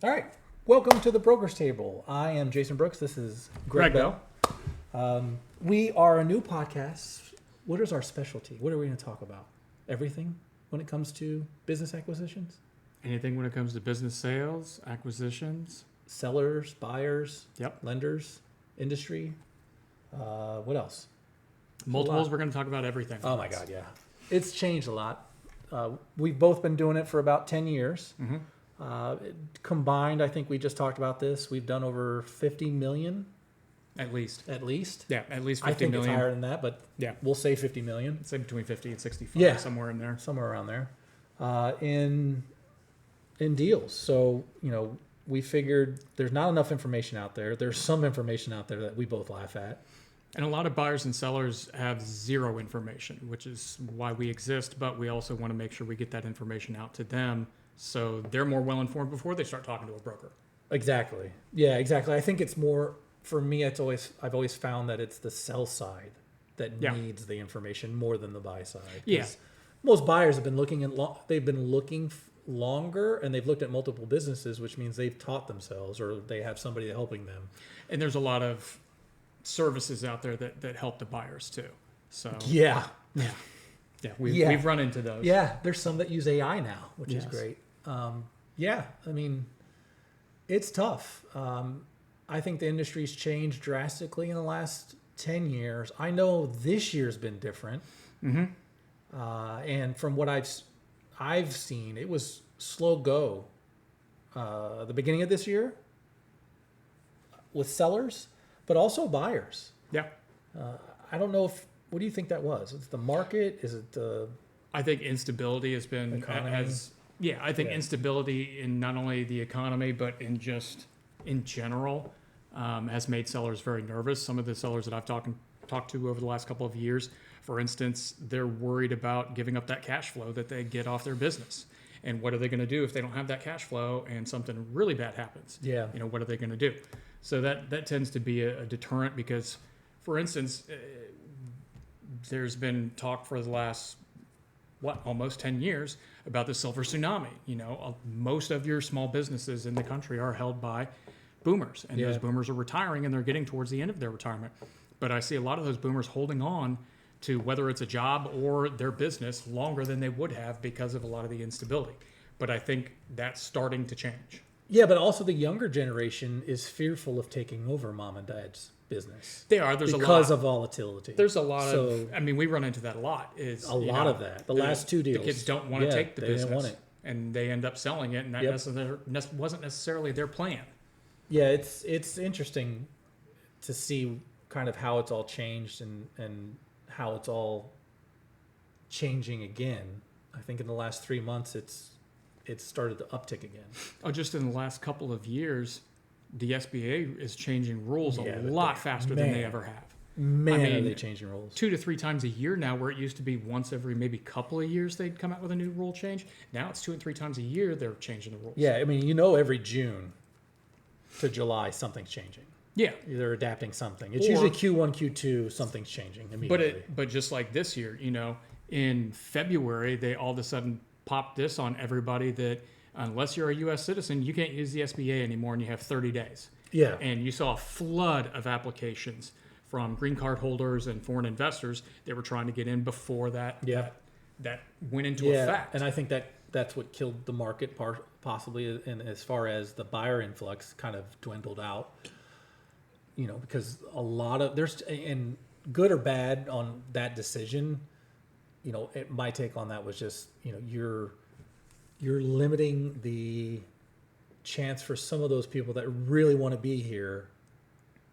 All right. Welcome to the Brokers Table. I am Jason Brooks. This is Greg Bell. We are a new podcast. What is our specialty? What are we going to talk about? Everything when it comes to business acquisitions? Anything when it comes to business sales, acquisitions. Sellers, buyers, Yep. lenders, industry. What else? Multiples, we're going to talk about everything. Oh my God, yeah. It's changed a lot. We've both been doing it for about 10 years. Mm-hmm. Combined, I think we just talked about this. We've done over 50 million At least. at least. Yeah, at least I 50 think million. it's higher than that, but Yeah. we'll say 50 million, Say between 50 and 65, Yeah. somewhere in there. somewhere around there, in deals. So, we figured there's not enough information out there. There's some information out there that we both laugh at. And a lot of buyers and sellers have zero information, which is why we exist, but we also want to make sure we get that information out to them so they're more well-informed before they start talking to a broker. Exactly. Yeah, exactly. I think it's more, for me, I've always found that it's the sell side that Yeah. needs the information more than the buy side. 'Cause Yeah. most buyers have been looking longer, and they've looked at multiple businesses, which means they've taught themselves or they have somebody helping them. And there's a lot of services out there that help the buyers too. So Yeah. we've run into those. Yeah. There's some that use AI now, which is Yes. great. Yeah. I mean, it's tough. I think the industry's changed drastically in the last 10 years. I know this year's been different. Mm-hmm. And from what I've seen, it was slow go. The beginning of this year with sellers, but also buyers. Yeah. I don't know what do you think that was? It's the market? Is it the I think instability has been economy? I think Yeah. instability in not only the economy but in general has made sellers very nervous. Some of the sellers that I've talked to over the last couple of years, for instance, they're worried about giving up that cash flow that they get off their business. And what are they going to do if they don't have that cash flow and something really bad happens? Yeah. What are they going to do? So that tends to be a deterrent because, for instance, there's been talk for the last almost 10 years about the silver tsunami. Most of your small businesses in the country are held by boomers, and Yeah. those boomers are retiring and they're getting towards the end of their retirement. But I see a lot of those boomers holding on to whether it's a job or their business longer than they would have because of a lot of the instability. But I think that's starting to change. Yeah, but also the younger generation is fearful of taking over mom and dad's business. They are. There's because a lot of volatility. There's a lot So- of. I mean, we run into that a lot. A lot of that. The last two deals. The kids don't want to Yeah, take the they didn't business, want it. and they end up selling it, and that Yep. wasn't necessarily their plan. Yeah, it's interesting to see kind of how it's all changed and how it's all changing again. I think in the last 3 months it's started to uptick again. Oh, just in the last couple of years, the SBA is changing rules Yeah, a but lot faster than they man. ever have. Man, I are mean, they changing rules? 2 to 3 times a year now, where it used to be once every maybe couple of years they'd come out with a new rule change. Now it's 2 and 3 times a year they're changing the rules. Yeah, I mean, every June to July something's changing. Yeah. They're adapting something. It's Or- usually Q1, Q2, something's changing immediately. But just like this year, in February, they all of a sudden popped this on everybody that unless you're a U.S. citizen, you can't use the SBA anymore, and you have 30 days. Yeah. And you saw a flood of applications from green card holders and foreign investors that were trying to get in before that Yeah. that went into Yeah, effect. and I think that's what killed the market possibly, and as far as the buyer influx kind of dwindled out. Because a lot of and good or bad on that decision. My take on that was just you're limiting the chance for some of those people that really want to be here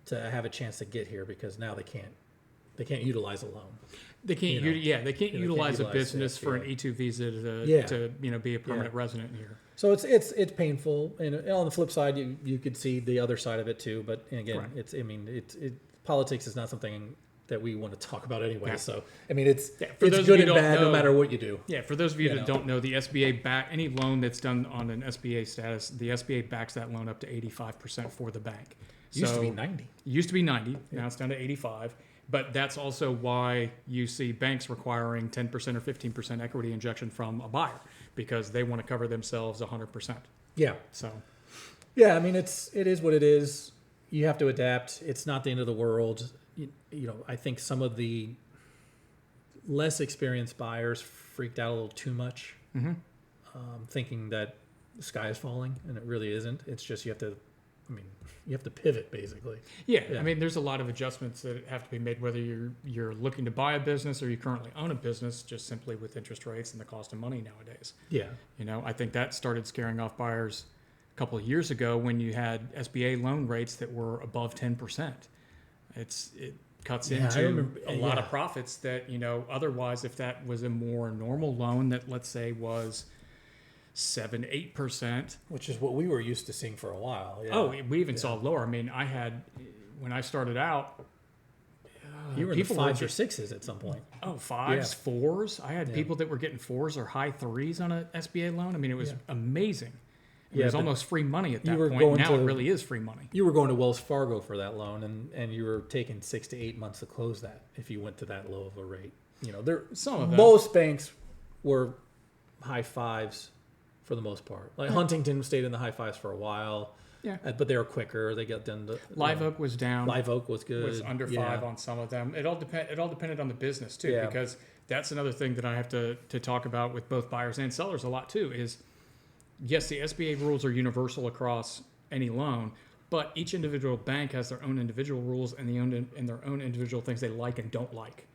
to have a chance to get here because now they can't utilize a loan. They can't. They can't utilize a utilize business it, for yeah. an E2 visa Yeah. to be a permanent resident here. So it's painful, and on the flip side, you could see the other side of it too. But again, Right. politics is not something that we want to talk about anyway. Yeah. So I mean, it's For those it's of good you and who don't bad no know- matter what you do. Yeah, for those of you You that know. don't know, the SBA any loan that's done on an SBA status, the SBA backs that loan up to 85% for the bank. Used to be 90. Used to be 90. Now it's down to 85. But that's also why you see banks requiring 10% or 15% equity injection from a buyer because they want to cover themselves 100%. Yeah. So Yeah, I mean, it is what it is. You have to adapt. It's not the end of the world. I think some of the less experienced buyers freaked out a little too much, thinking that the sky is falling, and it really isn't. It's just you have to pivot basically. Yeah, Yeah. I mean, there's a lot of adjustments that have to be made, whether you're looking to buy a business or you currently own a business, just simply with interest rates and the cost of money nowadays. Yeah, I think that started scaring off buyers a couple of years ago when you had SBA loan rates that were above 10%. It cuts Yeah, I into remember- a lot of yeah. profits that, otherwise, if that was a more normal loan that, let's say, was 7-8%. which is what we were used to seeing for a while. Yeah. Oh, we even saw lower. I mean, when I started out, You were in the people were fives or get- sixes at some point. fives, fours. I had Yeah. people that were getting fours or high threes on an SBA loan. I mean, it was Yeah. amazing. It Yeah, was but almost free money at you that were point. going Now to- it really is free money. You were going to Wells Fargo for that loan, and you were taking 6 to 8 months to close that if you went to that low of a rate. Some of them. Most banks were high fives for the most part. Like Huntington stayed in the high fives for a while, Yeah. but they were quicker. They got done. Live Oak was down. Live Oak was good. Was under Yeah. 5 on some of them. It all depended on the business too, Yeah. because that's another thing that I have to talk about with both buyers and sellers a lot too. Is yes, the SBA rules are universal across any loan, but each individual bank has their own individual rules and their own individual things they like and don't like.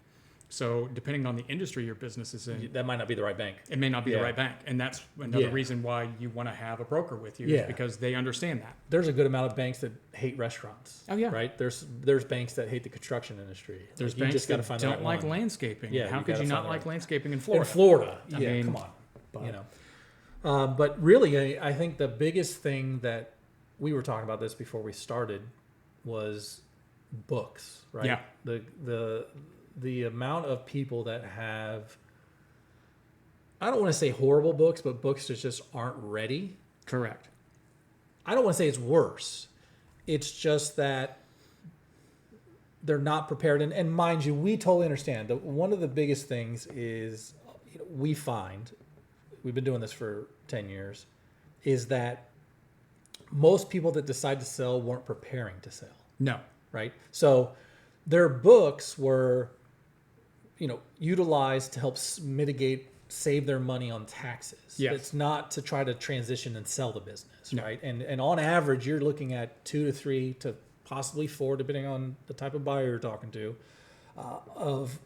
So depending on the industry your business is in, That might not be the right bank. it may not be Yeah. the right bank, and that's another Yeah. reason why you want to have a broker with you, Yeah. is because they understand that. There's a good amount of banks that hate restaurants. Oh, yeah. Right. There's banks that hate the construction industry. There's You banks just gotta that find the don't right like one. landscaping. Yeah, How you could gotta you find not the like right- landscaping in In Florida? Florida, I yeah, mean, come on. but- But really, I think the biggest thing that we were talking about this before we started was books, right? Yeah. The amount of people that have, I don't want to say horrible books, but books that just aren't ready. Correct. I don't want to say it's worse. It's just that they're not prepared. And mind you, we totally understand that one of the biggest things is we find, we've been doing this for 10 years, is that most people that decide to sell weren't preparing to sell, No. right? So their books were, utilized to help save their money on taxes. Yes. It's not to try to transition and sell the business, No. right? And on average, you're looking at 2 to 3 to possibly 4, depending on the type of buyer you're talking to, of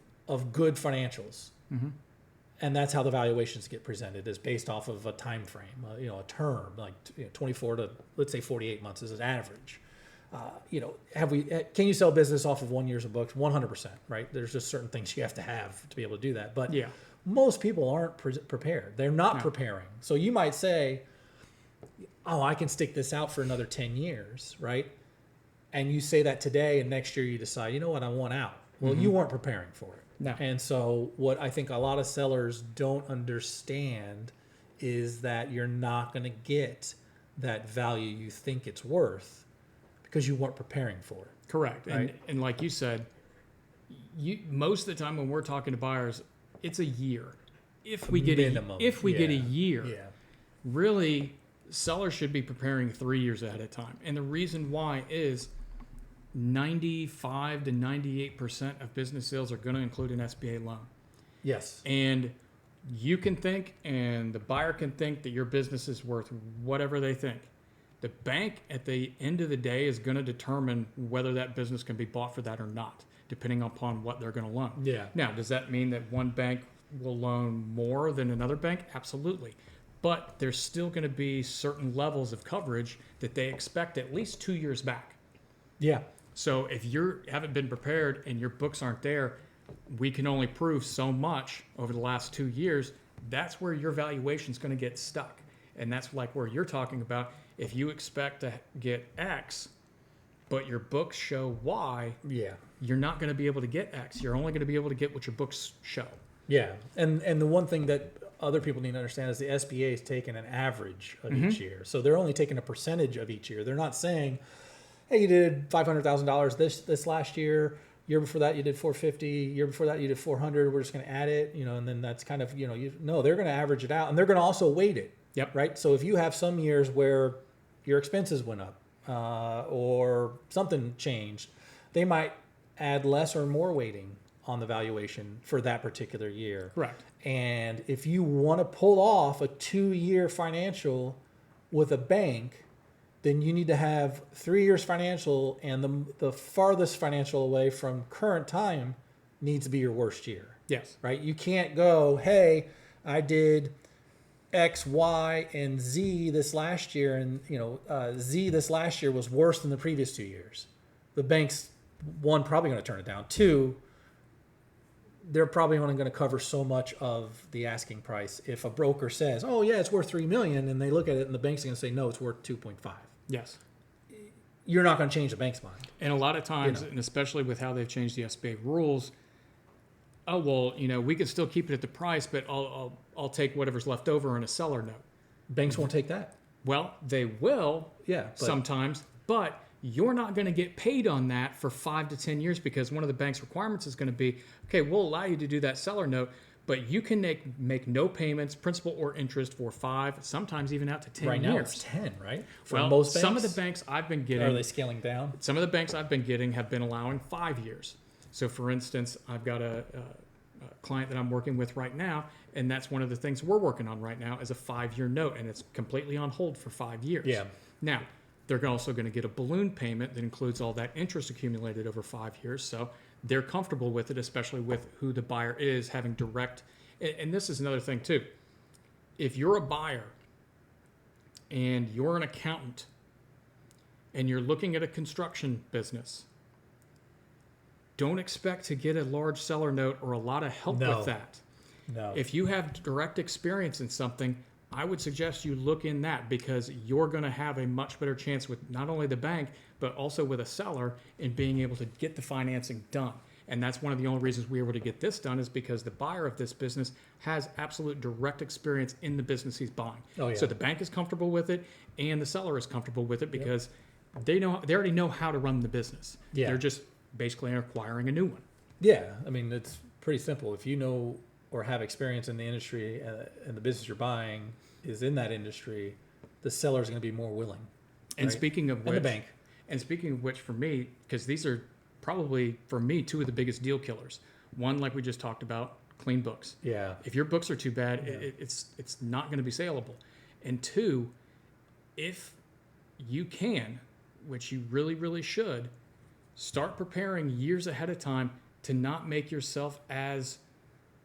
good financials. Mm-hmm. And that's how the valuations get presented, is based off of a time frame, a term, like 24 to, let's say, 48 months is an average. Can you sell business off of 1 year's of books? 100%, right? There's just certain things you have to be able to do that. But Yeah. most people aren't prepared. They're not No. preparing. So you might say, oh, I can stick this out for another 10 years, right? And you say that today, and next year you decide, you know what, I want out. Well, you weren't preparing for it. No. And so what I think a lot of sellers don't understand is that you're not going to get that value you think it's worth because you weren't preparing for it. Correct. Right. And like you said, most of the time when we're talking to buyers, it's a year. If we get Minimum. get a Yeah. year, Yeah. really, sellers should be preparing 3 years ahead of time. And the reason why is 95 to 98% of business sales are going to include an SBA loan. Yes. And you can think, and the buyer can think that your business is worth whatever they think. The bank at the end of the day is going to determine whether that business can be bought for that or not, depending upon what they're going to loan. Yeah. Now, does that mean that one bank will loan more than another bank? Absolutely. But there's still going to be certain levels of coverage that they expect at least 2 years back. Yeah. So if you haven't been prepared and your books aren't there, we can only prove so much over the last 2 years. That's where your valuation is going to get stuck. And that's like where you're talking about, if you expect to get X, but your books show Y, Yeah. you're not going to be able to get X. You're only going to be able to get what your books show. Yeah. And the one thing that other people need to understand is the SBA is taking an average of each year. So they're only taking a percentage of each year. They're not saying, hey, you did $500,000 this last year. Year before that, you did 450. Year before that, you did 400. We're just going to add it, and then that's kind of, they're going to average it out, and they're going to also weight it. Yep. Right. So if you have some years where your expenses went up or something changed, they might add less or more weighting on the valuation for that particular year. Correct. And if you want to pull off a 2-year financial with a bank, then you need to have 3 years financial, and the farthest financial away from current time needs to be your worst year, Yes. right? You can't go, hey, I did X, Y, and Z this last year, and Z this last year was worse than the previous 2 years. The bank's one, probably going to turn it down. Two, they're probably only going to cover so much of the asking price. If a broker says, "Oh yeah, it's worth $3 million," and they look at it and the bank's going to say, "No, it's worth 2.5," Yes. you're not going to change the bank's mind. And a lot of times, You know. and especially with how they've changed the SBA rules, oh well, we can still keep it at the price, but I'll take whatever's left over in a seller note. Banks won't take that. Well, they will Yeah, but sometimes, but you're not going to get paid on that for 5 to 10 years because one of the bank's requirements is going to be, okay, we'll allow you to do that seller note, but you can make no payments, principal or interest, for 5, sometimes even out to 10 right years. now it's 10, right? For Well, most banks. some of the banks I've been Are getting, they scaling down? some of the banks I've been getting have been allowing 5 years. So, for instance, I've got a client that I'm working with right now, and that's one of the things we're working on right now is a 5-year note, and it's completely on hold for 5 years. Yeah. Now, they're also going to get a balloon payment that includes all that interest accumulated over 5 years. So they're comfortable with it, especially with who the buyer is, having direct. And this is another thing too. If you're a buyer and you're an accountant and you're looking at a construction business, don't expect to get a large seller note or a lot of help No. with that. No. If you have direct experience in something, I would suggest you look in that because you're going to have a much better chance with not only the bank, but also with a seller in being able to get the financing done. And that's one of the only reasons we were able to get this done is because the buyer of this business has absolute direct experience in the business he's buying. Oh, yeah. So the bank is comfortable with it and the seller is comfortable with it because they already know how to run the business. Yeah. They're just basically acquiring a new one. Yeah, I mean, it's pretty simple. If you know or have experience in the industry and the business you're buying is in that industry, the seller is going to be more willing. And right? speaking of And which, the bank. And speaking of which, for me, because these are probably for me 2 of the biggest deal killers. One, like we just talked about, clean books. Yeah. If your books are too bad, it's not going to be saleable. And 2, if you can, which you really, really should, start preparing years ahead of time to not make yourself as,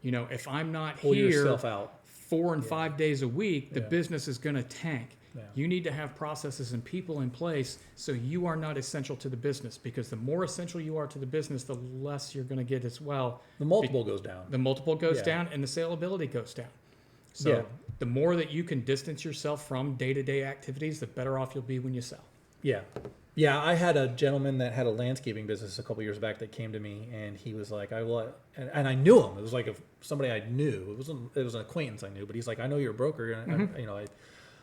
if I'm not Pull here yourself out. 4 and 5 days a week, the Yeah. business is going to tank. Yeah. You need to have processes and people in place so you are not essential to the business, because the more essential you are to the business, the less you're going to get as well. The multiple goes down. The multiple goes Yeah. down and the saleability goes down. So Yeah. the more that you can distance yourself from day-to-day activities, the better off you'll be when you sell. Yeah. Yeah, I had a gentleman that had a landscaping business a couple years back that came to me, and he was like, and I knew him. It was like somebody I knew. It was an acquaintance I knew, but he's like, I know you're a broker, and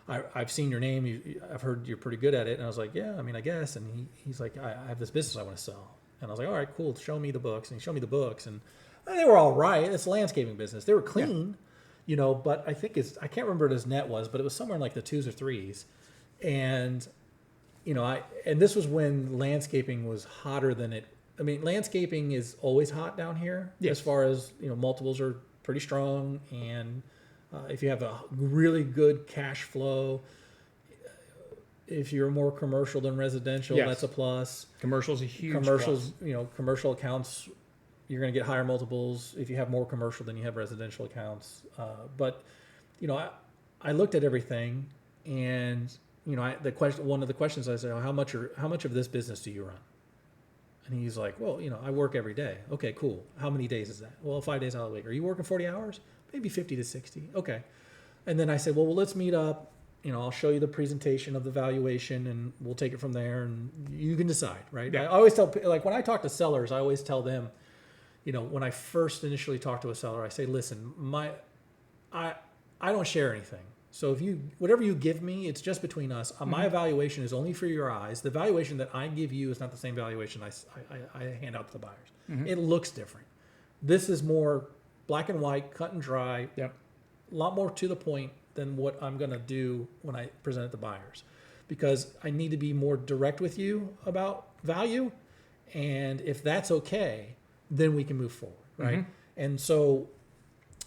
I've seen your name. I've heard you're pretty good at it. And I was like, yeah, I mean, I guess. And he's like, I have this business I want to sell. And I was like, all right, cool. Show me the books. And he showed me the books, and they were all right. It's a landscaping business. They were clean, but I think I can't remember what his net was, but it was somewhere in like the 2s or 3s. And and this was when landscaping was hotter than it. I mean, landscaping is always hot down here Yes. as far as, multiples are pretty strong. And if you have a really good cash flow, if you're more commercial than residential, Yes. that's a plus. Commercial's a huge Commercials, plus. Commercial accounts, you're going to get higher multiples if you have more commercial than you have residential accounts. But I looked at everything, and one of the questions I said, how much of this business do you run? And he's like, well, I work every day. Okay, cool. How many days is that? Well, 5 days out of the week. Are you working 40 hours? Maybe 50 to 60. Okay. And then I said, well, let's meet up. I'll show you the presentation of the valuation, and we'll take it from there, and you can decide, right? Yeah. I always tell, when I talk to sellers, I always tell them, when I first initially talk to a seller, I say, listen, I don't share anything. So whatever you give me, it's just between us. My evaluation is only for your eyes. The valuation that I give you is not the same valuation I hand out to the buyers. It looks different. This is more black and white, cut and dry, Yep. a lot more to the point than what I'm going to do when I present it to buyers. because I need to be more direct with you about value. And if that's okay, then we can move forward, right? And so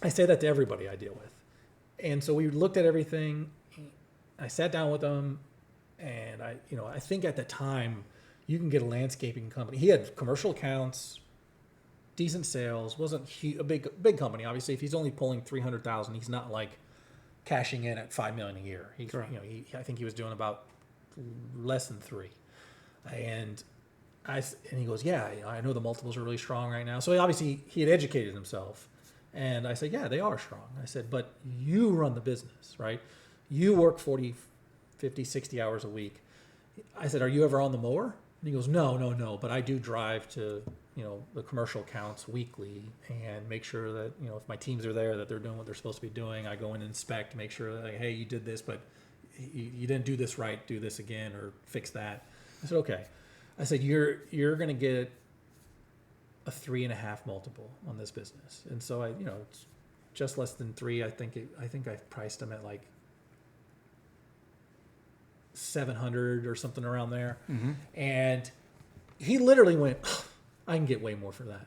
I say that to everybody I deal with. And so we looked at everything. I sat down with them, and I think at the time you can get a landscaping company. He had commercial accounts, decent sales, wasn't a big company. Obviously, if he's only pulling 300,000, he's not like cashing in at 5 million a year. He's, Correct. I think he was doing about less than 3. And he goes, yeah, I know the multiples are really strong right now. So he had educated himself. And I said, yeah, they are strong. I said, but you run the business, right? You work 40, 50, 60 hours a week. I said, are you ever on the mower? And he goes, no, but I do drive to, the commercial accounts weekly and make sure that, if my teams are there, that they're doing what they're supposed to be doing. I go in and inspect, make sure that, hey, you did this, but you didn't do this right, do this again or fix that. I said, okay. I said, you're going to get a 3.5 multiple on this business. And so it's just less than 3. I think I've priced them at like 700 or something around there. And he literally went, I can get way more for that.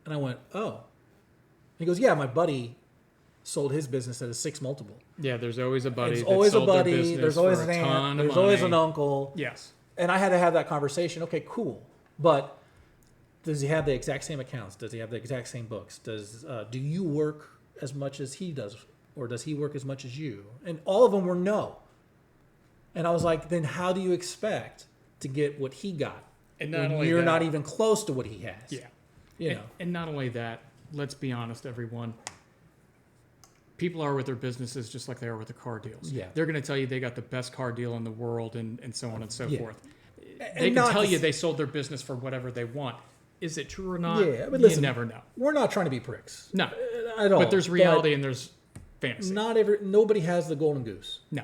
And I went, oh. He goes, yeah, my buddy sold his business at a 6 multiple. Yeah, there's always a buddy. There's that always a sold their buddy. business There's always for an a ton aunt. of There's always an money. uncle. Yes. And I had to have that conversation. Okay, cool. But does he have the exact same accounts? Does he have the exact same books? Do you work as much as he does? Or does he work as much as you? And all of them were no. And I was like, then how do you expect to get what he got? And not when only you're that, not even close to what he has. Yeah. And not only that, let's be honest, everyone. People are with their businesses just like they are with the car deals. Yeah. They're going to tell you they got the best car deal in the world and so on and so Yeah. forth. And They can not tell to you s- they sold their business for whatever they want. Is it true or not? Yeah, but you listen, never know. We're not trying to be pricks No. at all. But there's reality and there's fantasy. Nobody has the golden goose. No.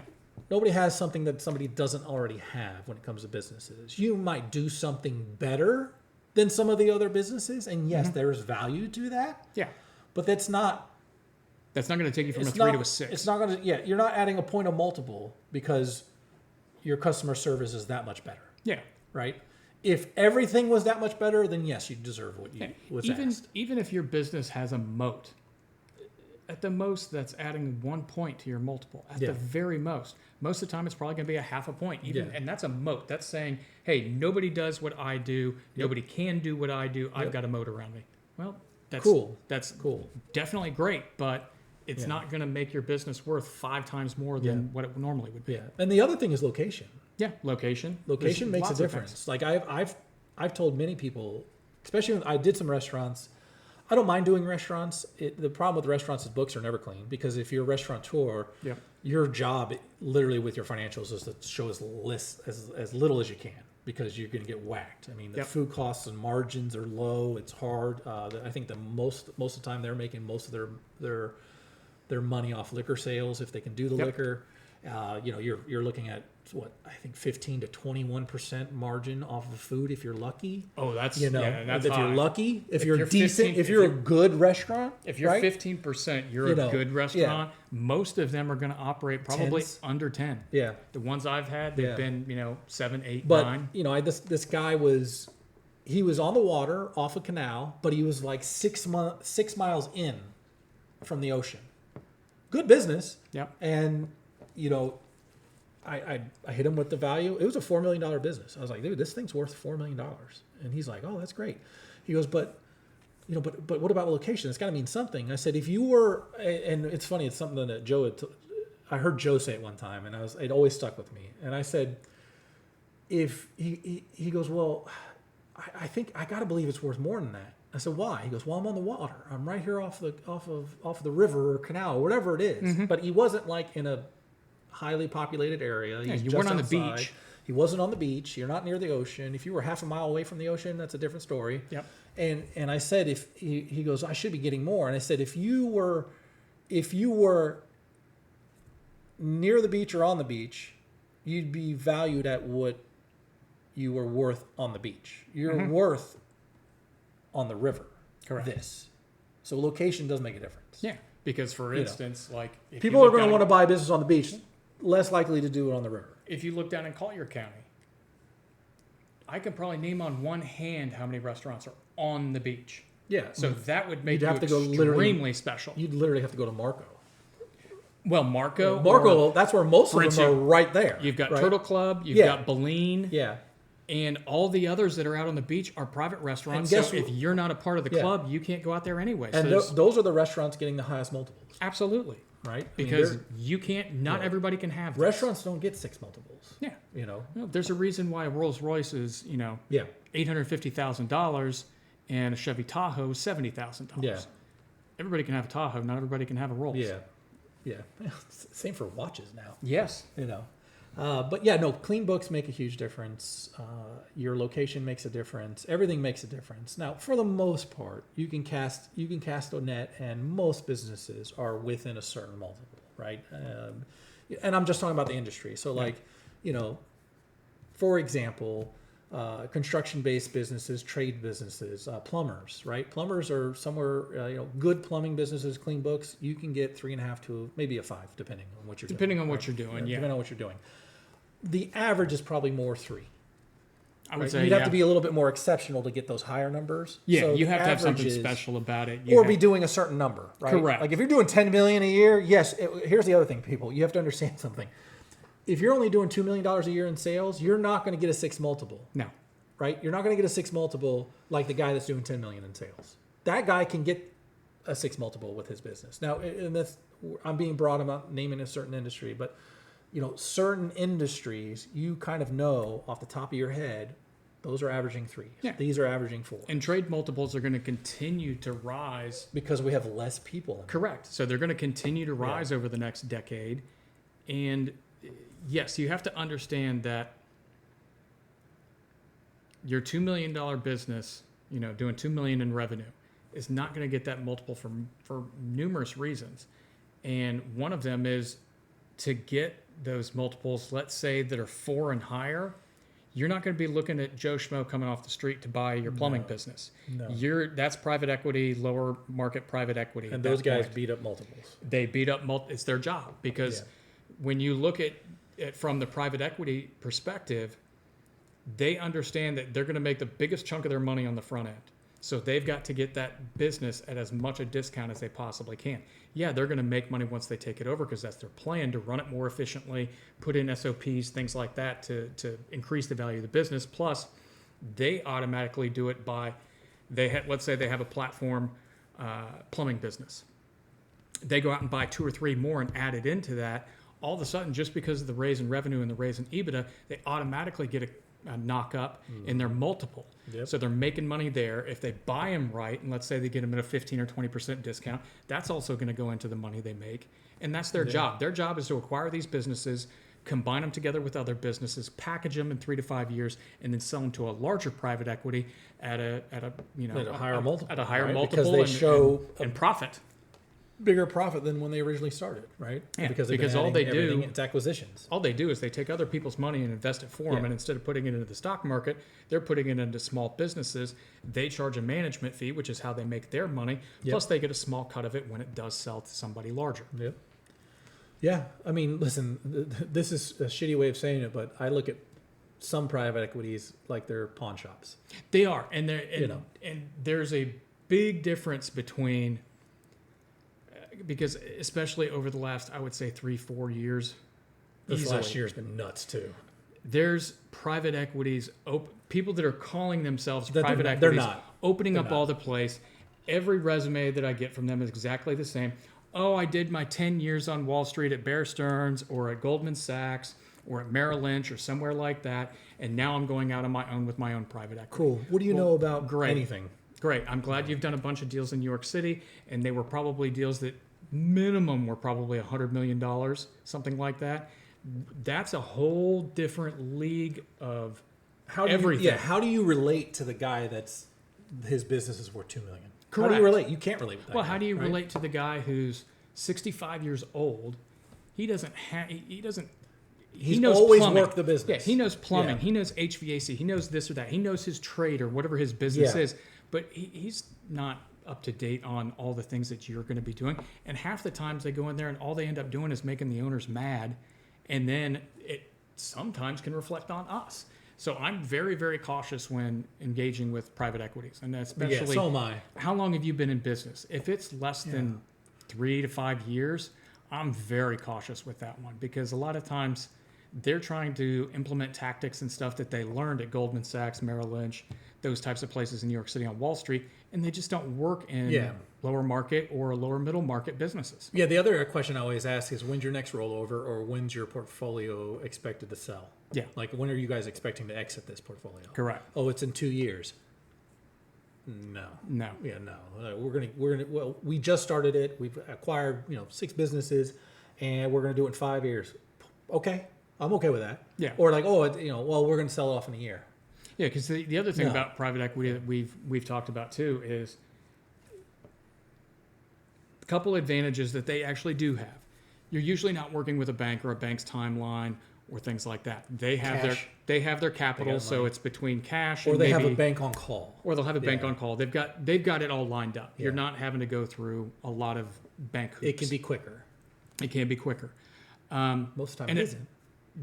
Nobody has something that somebody doesn't already have when it comes to businesses. You might do something better than some of the other businesses, and yes, there's value to that. Yeah. But that's not. That's not going to take you from a It's 3 not, to a 6. It's not going to. Yeah, you're not adding a point of multiple because your customer service is that much better, Yeah. right? If everything was that much better, then yes, you deserve what you was asked. Even if your business has a moat, at the most, that's adding 1 point to your multiple. At Yeah. the very most. Most of the time, it's probably going to be a 0.5 point. Yeah. And that's a moat. That's saying, hey, nobody does what I do. Nobody can do what I do. I've Yep. got a moat around me. Well, that's Cool. That's Cool. definitely great, but it's Yeah. not going to make your business worth 5 times more than what it normally would be. Yeah, and the other thing is location. Yeah, location. Location There's makes a lots of difference. things. Like I've told many people, especially when I did some restaurants. I don't mind doing restaurants. The problem with restaurants is books are never clean because if you're a restaurateur, Yep. your job literally with your financials is to show as little as you can because you're going to get whacked. I mean, the Yep. food costs and margins are low. It's hard. I think the most of the time they're making most of their money off liquor sales if they can do the Yep. liquor. You're looking at what I think 15 to 21% margin off of food if you're lucky. Oh, that's If high. you're lucky, if you're you're decent, 15 if you're a good restaurant, If you're right? 15%, you're You a know, good restaurant. Most of them are going to operate probably Tens. under 10. Yeah, The ones I've had, they've Yeah. been 7, 8, but 9. this guy was on the water off a canal, but he was like 6 miles in from the ocean. Good business, Yep. and I hit him with the value. It was a $4 million business. I was like, dude, this thing's worth $4 million. And he's like, oh, that's great. He goes, but what about location? It's got to mean something. I said, if you were, and it's funny, it's something that I heard Joe say it one time, and it always stuck with me. And I said, if he goes, well, I think I got to believe it's worth more than that. I said, why? He goes, well, I'm on the water. I'm right here off of the river or canal or whatever it is. Mm-hmm. But he wasn't like in a highly populated area. Yeah, He's you just weren't on the outside. beach. He wasn't on the beach. You're not near the ocean. If you were half a mile away from the ocean, that's a different story. Yep. And I said, if he goes, I should be getting more. And I said, if you were near the beach or on the beach, you'd be valued at what you were worth on the beach. You're worth on the river. Correct. This. So location does make a difference. Yeah. Because, for You know. instance, like... if People you are look going to at want to it- buy business on the beach, less likely to do it on the river. if you look down in Collier County, I could probably name on one hand how many restaurants are on the beach. Yeah. So that would make You'd you have to go literally- extremely special. You'd literally have to go to Marco. Well, Marco. Marco, that's where most for of them are instance, right there. You've got right? Turtle Club, you've Yeah. got Beline, Yeah. and all the others that are out on the beach are private restaurants. And guess So if you're not a part of the Yeah. club, you can't go out there anyway. So And there's- those are the restaurants getting the highest multiples, absolutely. right? I mean, Because they're- you can't, not Yeah. everybody can have this. restaurants don't get 6 multiples. Yeah. You know? No, there's a reason why a Rolls Royce is, Yeah. $850,000 and a Chevy Tahoe is $70,000. Yeah. Everybody can have a Tahoe, not everybody can have a Rolls. Yeah. Yeah. Same for watches now. Yes. You know. But yeah, no, clean books make a huge difference. Your location makes a difference. Everything makes a difference. Now, for the most part, you can cast a net, and most businesses are within a certain multiple, right? And I'm just talking about the industry. So, like, for example, construction-based businesses, trade businesses, plumbers, right? Plumbers are somewhere, good plumbing businesses, clean books. You can get 3.5 to maybe a 5, depending on what you're Depending doing. on what you're doing, yeah. Depending on what you're doing. The average is probably more 3. I would Right? say You'd have to be a little bit more exceptional to get those higher numbers. Yeah, So you the have to have something average is- special about it. or be doing a certain number, right? Correct. Like if you're doing 10 million a year, yes. Here's the other thing, people. You have to understand something. If you're only doing $2 million a year in sales, you're not going to get a 6 multiple, No. right? You're not going to get a 6 multiple like the guy that's doing 10 million in sales. That guy can get a 6 multiple with his business. Now, and that's, I'm being broad about naming a certain industry, but certain industries you kind of know off the top of your head, those are averaging 3. Yeah. These are averaging 4 And trade multiples are going to continue to rise. because we have less people. Correct. So they're going to continue to rise over the next decade. And yes, you have to understand that your $2 million business, doing $2 million in revenue, is not going to get that multiple for numerous reasons. And one of them is to get those multiples, let's say that are 4 and higher. You're not going to be looking at Joe Schmo coming off the street to buy your plumbing business. No. That's private equity, lower market private equity. And at those that guys point. beat up multiples. They beat up it's their job, because when you look at it from the private equity perspective, they understand that they're going to make the biggest chunk of their money on the front end. So they've got to get that business at as much a discount as they possibly can. Yeah, they're going to make money once they take it over because that's their plan, to run it more efficiently, put in SOPs, things like that to increase the value of the business. Plus, they automatically do it by, let's say they have a platform plumbing business. They go out and buy 2 or 3 more and add it into that. All of a sudden, just because of the raise in revenue and the raise in EBITDA, they automatically get a knock up in their multiple. Yep. So they're making money there. If they buy them right, and let's say they get them at a 15 or 20% discount, that's also going to go into the money they make. And that's their job. Their job is to acquire these businesses, combine them together with other businesses, package them in 3 to 5 years, and then sell them to a larger private equity at a higher multiple. At a higher right? multiple, because they show and profit. bigger profit than when they originally started, right? Yeah, because they've because been all adding they do- everything, it's acquisitions. All they do is they take other people's money and invest it for them, Yeah. and instead of putting it into the stock market, they're putting it into small businesses. They charge a management fee, which is how they make their money. Yep. Plus, they get a small cut of it when it does sell to somebody larger. Yep. Yeah, I mean, listen, this is a shitty way of saying it, but I look at some private equities like they're pawn shops. They are, and and there's a big difference between because especially over the last, I would say 3-4 years, This easily, last year's been nuts too. there's private equities, people that are calling themselves That private they're equities, not. opening They're up not. all the place. Every resume that I get from them is exactly the same. Oh, I did my 10 years on Wall Street at Bear Stearns or at Goldman Sachs or at Merrill Lynch or somewhere like that, and now I'm going out on my own with my own private equity. Cool. What do you know about great. anything? Great. I'm glad you've done a bunch of deals in New York City, and they were probably deals that minimum were probably $100 million, something like that. That's a whole different league of How do you, everything. yeah, how do you relate to the guy that's his business is worth $2 million? How do Correct. you relate? You can't relate with that. Well, guy, how do you right? relate to the guy who's 65 years old? He doesn't have. He doesn't. He's he knows always plumbing. worked the business. Yeah, he knows plumbing. Yeah. He knows HVAC. He knows this or that. He knows his trade or whatever his business Yeah. is. But he's not up to date on all the things that you're going to be doing. And half the times they go in there and all they end up doing is making the owners mad. And then sometimes can reflect on us. So I'm very, very cautious when engaging with private equities, and especially Yeah, so am I. how long have you been in business? If it's less than 3 to 5 years, I'm very cautious with that one, because a lot of times they're trying to implement tactics and stuff that they learned at Goldman Sachs, Merrill Lynch, those types of places in New York City on Wall Street, and they just don't work in Yeah. lower market or lower middle market businesses. Yeah, the other question I always ask is, when's your next rollover, or when's your portfolio expected to sell? Yeah, Like, when are you guys expecting to exit this portfolio? correct. Oh, it's in 2 years. No. No. Yeah, no. We're gonna. Well, we just started it. We've acquired 6 businesses, and we're gonna do it in 5 years. Okay, I'm okay with that. Yeah. Or like, oh, well, we're gonna sell it off in a year. Yeah, because the other thing No. about private equity that we've talked about too is a couple advantages that they actually do have. You're usually not working with a bank or a bank's timeline or things like that. They have Cash. their capital, got so money. it's between cash Or and they have maybe, a bank on call. or they'll have a bank Yeah. on call. They've got it all lined up. You're Yeah. not having to go through a lot of bank hoops. It can be quicker. It can be quicker. Most of the time, And it it- isn't.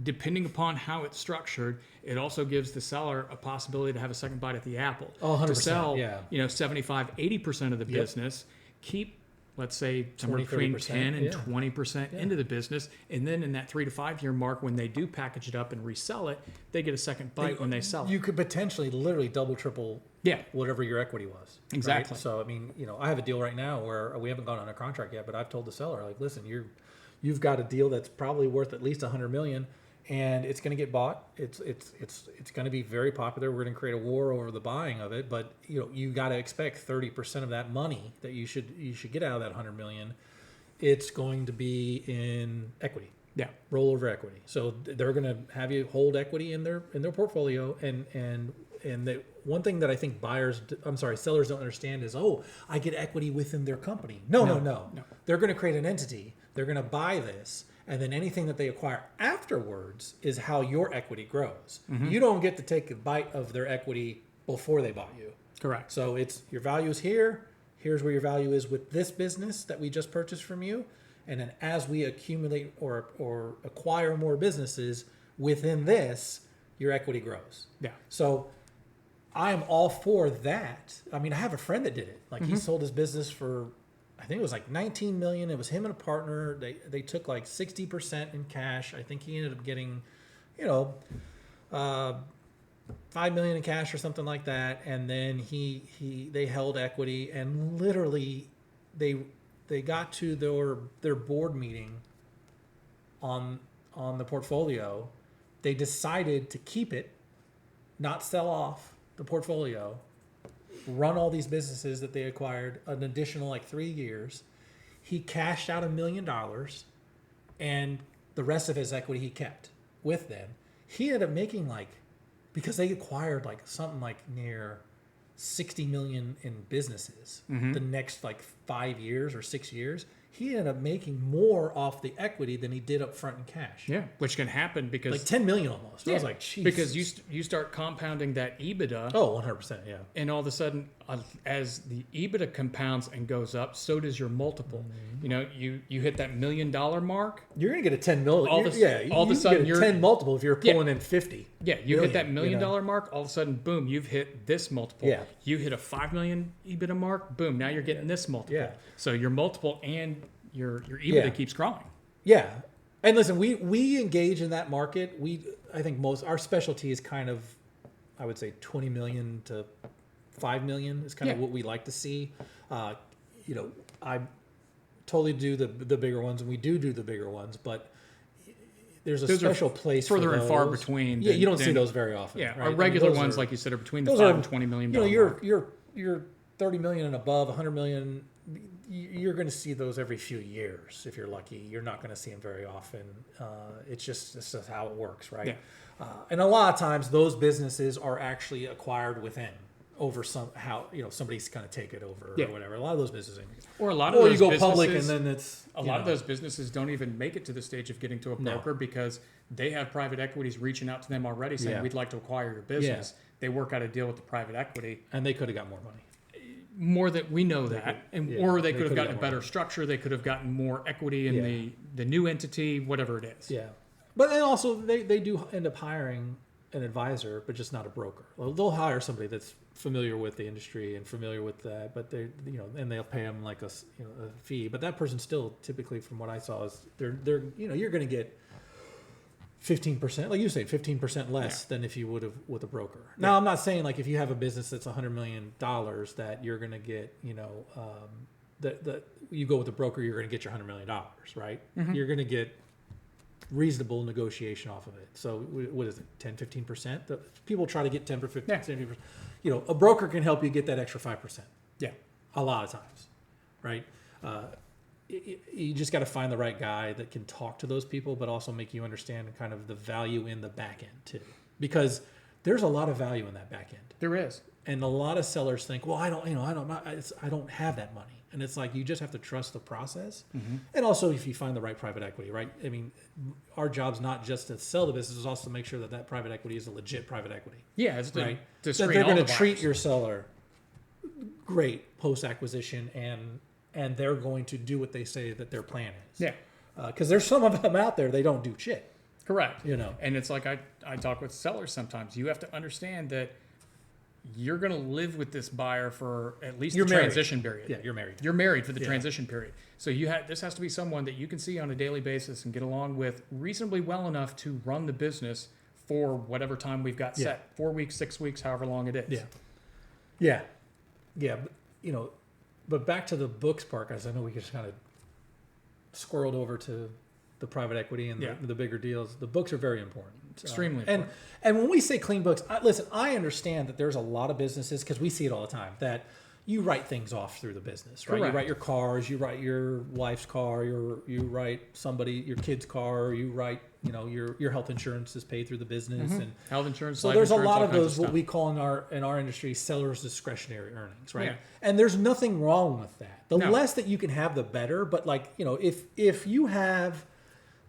Depending upon how it's structured, it also gives the seller a possibility to have a second bite at the apple. Oh, 100%, To sell, yeah. 75, 80% of the Yep. business, keep, let's say, somewhere 20, between 30%, 10 and yeah. 20% Yeah. into the business. And then in that 3 to 5 year mark, when they do package it up and resell it, they get a second bite when they sell it. You could potentially literally double, triple Yeah, whatever your equity was. right? Exactly. So I mean, I have a deal right now where we haven't gone on a contract yet, but I've told the seller, like, listen, you've got a deal that's probably worth at least $100 million, and it's going to get bought. It's going to be very popular. We're going to create a war over the buying of it, but you got to expect 30% of that money that you should get out of that $100 million. It's going to be in equity. yeah, Rollover equity. So they're going to have you hold equity in their portfolio, and the one thing that I think sellers don't understand is, oh, I get equity within their company. No. They're going to create an entity. They're going to buy this, and then anything that they acquire afterwards is how your equity grows. You don't get to take a bite of their equity before they bought you. correct. So it's your value is here. Here's where your value is with this business that we just purchased from you. And then as we accumulate or acquire more businesses within this, your equity grows. Yeah, So I'm all for that. I mean, I have a friend that did it. Like he sold his business for, I think it was like 19 million. It was him and a partner. They took like 60% in cash. I think he ended up getting, 5 million in cash or something like that. And then they held equity, and literally they got to their board meeting on the portfolio. They decided to keep it, not sell off the portfolio, run all these businesses that they acquired an additional like 3 years. He cashed out $1 million, and the rest of his equity he kept with them. He ended up making because they acquired something like near 60 million in businesses the next 5 years or 6 years. He ended up making more off the equity than he did up front in cash. yeah, which can happen because Like 10 million almost. I was Yeah, like, jeez. because you start compounding that EBITDA. Oh, 100%. Yeah. And all of a sudden, as the EBITDA compounds and goes up, so does your multiple. You hit that $1 million mark. You're going to get a 10 million. All of a sudden get a you're- 10 multiple if you're pulling in 50. Yeah, you hit that $1 million, million mark. All of a sudden, boom, you've hit this multiple. Yeah. You hit a 5 million EBITDA mark. Boom, now you're getting this multiple. Yeah. So your multiple and your EBITDA Yeah. keeps growing. Yeah. And listen, we engage in that market. I think our specialty is kind of, I would say 20 million to 5 million is kind of Yeah. what we like to see. I totally do the bigger ones, and we do the bigger ones, but there's a Those are special place for further and far those. between Yeah, than- you don't see than- those very often. Yeah, right? our I mean, regular those ones, are- like you said, are between the those 5 are, and $20 million. you're 30 million and above, 100 million. You're going to see those every few years if you're lucky. You're not going to see them very often. It's just how it works, right? Yeah. And a lot of times those businesses are actually acquired within over somebody's going to take it over Yeah. or whatever. A lot of those businesses, Or a lot of or those you go public and businesses- then it's A lot of those businesses don't even make it to the stage of getting to a No. broker because they have private equities reaching out to them already saying, Yeah. we'd like to acquire your business. They work out a deal with the private equity. and they could have got more money. More that we know that, or they could have could've gotten a got better more. structure. They could have gotten more equity in Yeah. the new entity, whatever it is. Yeah. But then also they do end up hiring an advisor, but just not a broker. Well, they'll hire somebody that's familiar with the industry and familiar with that, but they, and they'll pay them like a fee. But that person still typically, from what I saw, is they're you're going to get 15%, like you say, 15% less than if you would have with a broker. Now, I'm not saying like if you have a business that's $100 million that you're going to get, that you go with a broker, you're going to get your $100 million, right? Mm-hmm. You're going to get reasonable negotiation off of it. So what is it, 10, 15%? People try to get 10 or 15%. A broker can help you get that extra 5%. Yeah. A lot of times, right? You just got to find the right guy that can talk to those people, but also make you understand kind of the value in the back end too, because there's a lot of value in that back end. There is. And a lot of sellers think, well, I don't have that money. And it's like, you just have to trust the process. Mm-hmm. And also if you find the right private equity, right? I mean, our job's not just to sell the business, it's also to make sure that private equity is a legit private equity. Yeah. It's right. To that they're going to treat your seller great post-acquisition and they're going to do what they say that their plan is. Yeah. Because there's some of them out there, they don't do shit. Correct. And it's like I talk with sellers sometimes. You have to understand that you're going to live with this buyer for at least the transition period. Yeah, you're married. You're married for the transition period. So this has to be someone that you can see on a daily basis and get along with reasonably well enough to run the business for whatever time we've got set. 4 weeks, 6 weeks, however long it is. Yeah. But, but back to the books part, guys, I know we just kind of squirreled over to the private equity and the bigger deals. The books are very important. Extremely important. And when we say clean books, listen, I understand that there's a lot of businesses, because we see it all the time, that you write things off through the business, right? Correct. You write your cars, you write your wife's car, you write your kid's car, you write, your health insurance is paid through the business. Mm-hmm. And health insurance, so life there's insurance, a lot all of kinds those, what stuff. we call in our industry, sellers discretionary earnings, right? Yeah. And there's nothing wrong with that. The No. less that you can have, the better. But if you have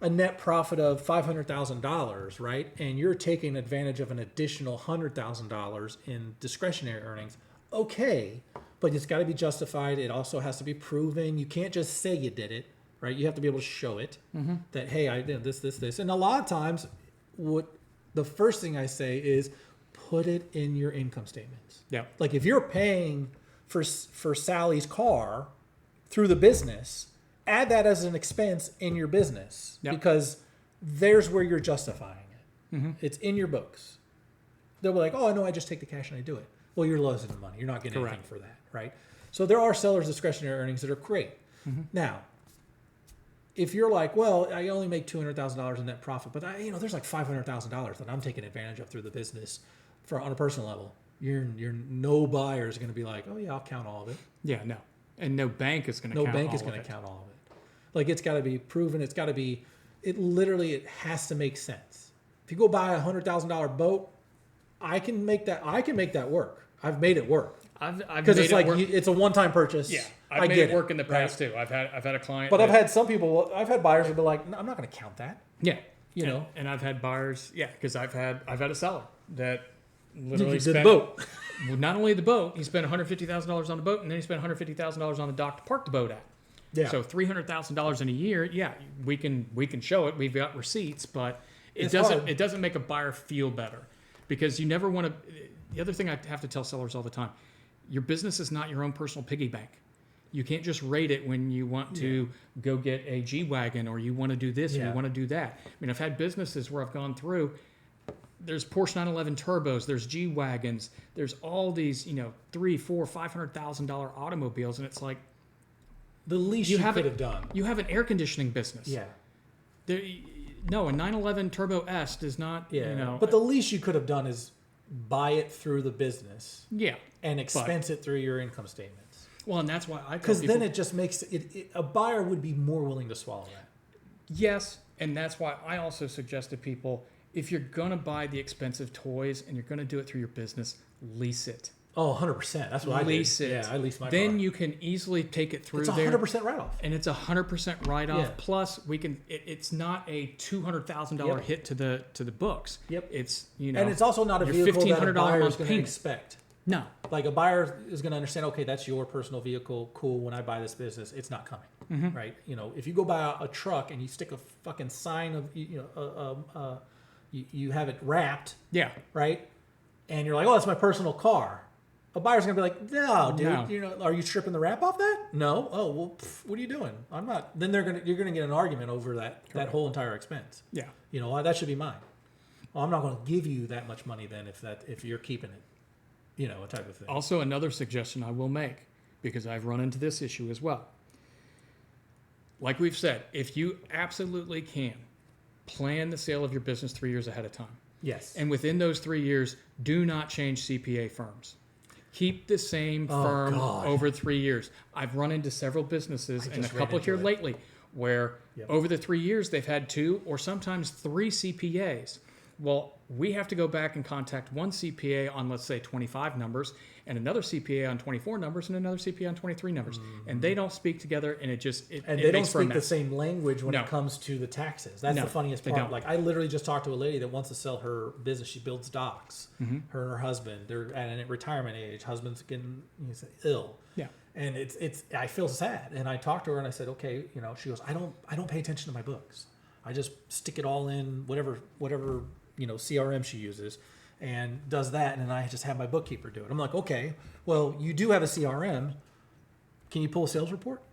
a net profit of $500,000, right, and you're taking advantage of an additional $100,000 in discretionary earnings, okay, but it's got to be justified. It also has to be proven. You can't just say you did it, right? You have to be able to show it that, hey, I did this. And a lot of times, the first thing I say is put it in your income statements. Yeah. Like if you're paying for Sally's car through the business, add that as an expense in your business because there's where you're justifying it. Mm-hmm. It's in your books. They'll be like, oh, no, I just take the cash and I do it. Well, you're losing the money. You're not getting anything for that, right? So there are sellers' discretionary earnings that are great. Mm-hmm. Now, if you're like, well, I only make $200,000 in net profit, but there's like $500,000 that I'm taking advantage of through the business on a personal level. You're no buyer is going to be like, oh yeah, I'll count all of it. Yeah, no. And no bank is going to count all of it. No bank is going to count all of it. Like it's got to be proven. It's got to be, it has to make sense. If you go buy a $100,000 boat, I can make that work. I've made it work. Because it's like it's a one-time purchase. Yeah, I've made it work in the past too. I've had a client. But I've had some people. I've had buyers who be like, no, I'm not going to count that. Yeah, and I've had buyers. Yeah, because I've had a seller that literally did the boat. Well, not only the boat, he spent $150,000 on the boat, and then he spent $150,000 on the dock to park the boat at. Yeah. So $300,000 in a year. Yeah, we can show it. We've got receipts, but it doesn't make a buyer feel better because you never want to. The other thing I have to tell sellers all the time, your business is not your own personal piggy bank. You can't just rate it when you want to go get a G-Wagon or you want to do this or you want to do that. I mean, I've had businesses where I've gone through, there's Porsche 911 turbos, there's G-Wagons, there's all these, $300,000, $400,000, $500,000 automobiles. And it's like, the least you could have done. You have an air conditioning business. Yeah. No, a 911 Turbo S does not, But the least you could have done is buy it through the business. Yeah. And expense it through your income statements. Well, and that's why I tell because people, then it just makes a buyer would be more willing to swallow that. Yes, and that's why I also suggest to people, if you're going to buy the expensive toys and you're going to do it through your business, lease it. Oh, 100%. That's what lease I did. It. Yeah, I leased my car. Then you can easily take it through it's there. It's 100% write-off. And it's 100% write-off. Yeah. Plus, it's not a $200,000 hit to the books. Yep. It's, and it's also not a vehicle that a buyer is going to expect. No. Like a buyer is going to understand, okay, that's your personal vehicle. Cool. When I buy this business, it's not coming. right? You know, if you go buy a truck and you stick a fucking sign of, you have it wrapped, Yeah. right? And you're like, oh, that's my personal car. A buyer's gonna be like, no, dude, No. you know, are you stripping the wrap off that? No. Oh, well, what are you doing? I'm not. Then you're gonna get an argument over that whole entire expense. Yeah. You know, that should be mine. Well, I'm not going to give you that much money then if you're keeping it, you know, a type of thing. Also, another suggestion I will make, because I've run into this issue as well. Like we've said, if you absolutely can, plan the sale of your business 3 years ahead of time. Yes. And within those 3 years, do not change CPA firms. Keep the same firm God. over 3 years. I've run into several businesses, and a just ran couple into here it. lately, where Yep. over the 3 years they've had 2 or sometimes 3 CPAs. Well, we have to go back and contact one CPA on, let's say, 25 numbers, and another CPA on 24 numbers, and another CPA on 23 numbers. And they don't speak together, and it And it they don't makes for a speak the mess. same language when No. it comes to the taxes. That's No, the funniest they part. don't. Like, I literally just talked to a lady that wants to sell her business. She builds docks. Mm-hmm. Her and her husband, they're at a retirement age. Husband's getting ill. Yeah. And it's I feel sad. And I talked to her and I said, okay, you know, she goes, I don't pay attention to my books. I just stick it all in whatever you know, CRM she uses, and does that, and then I just have my bookkeeper do it. I'm like, okay, well, you do have a CRM. Can you pull a sales report?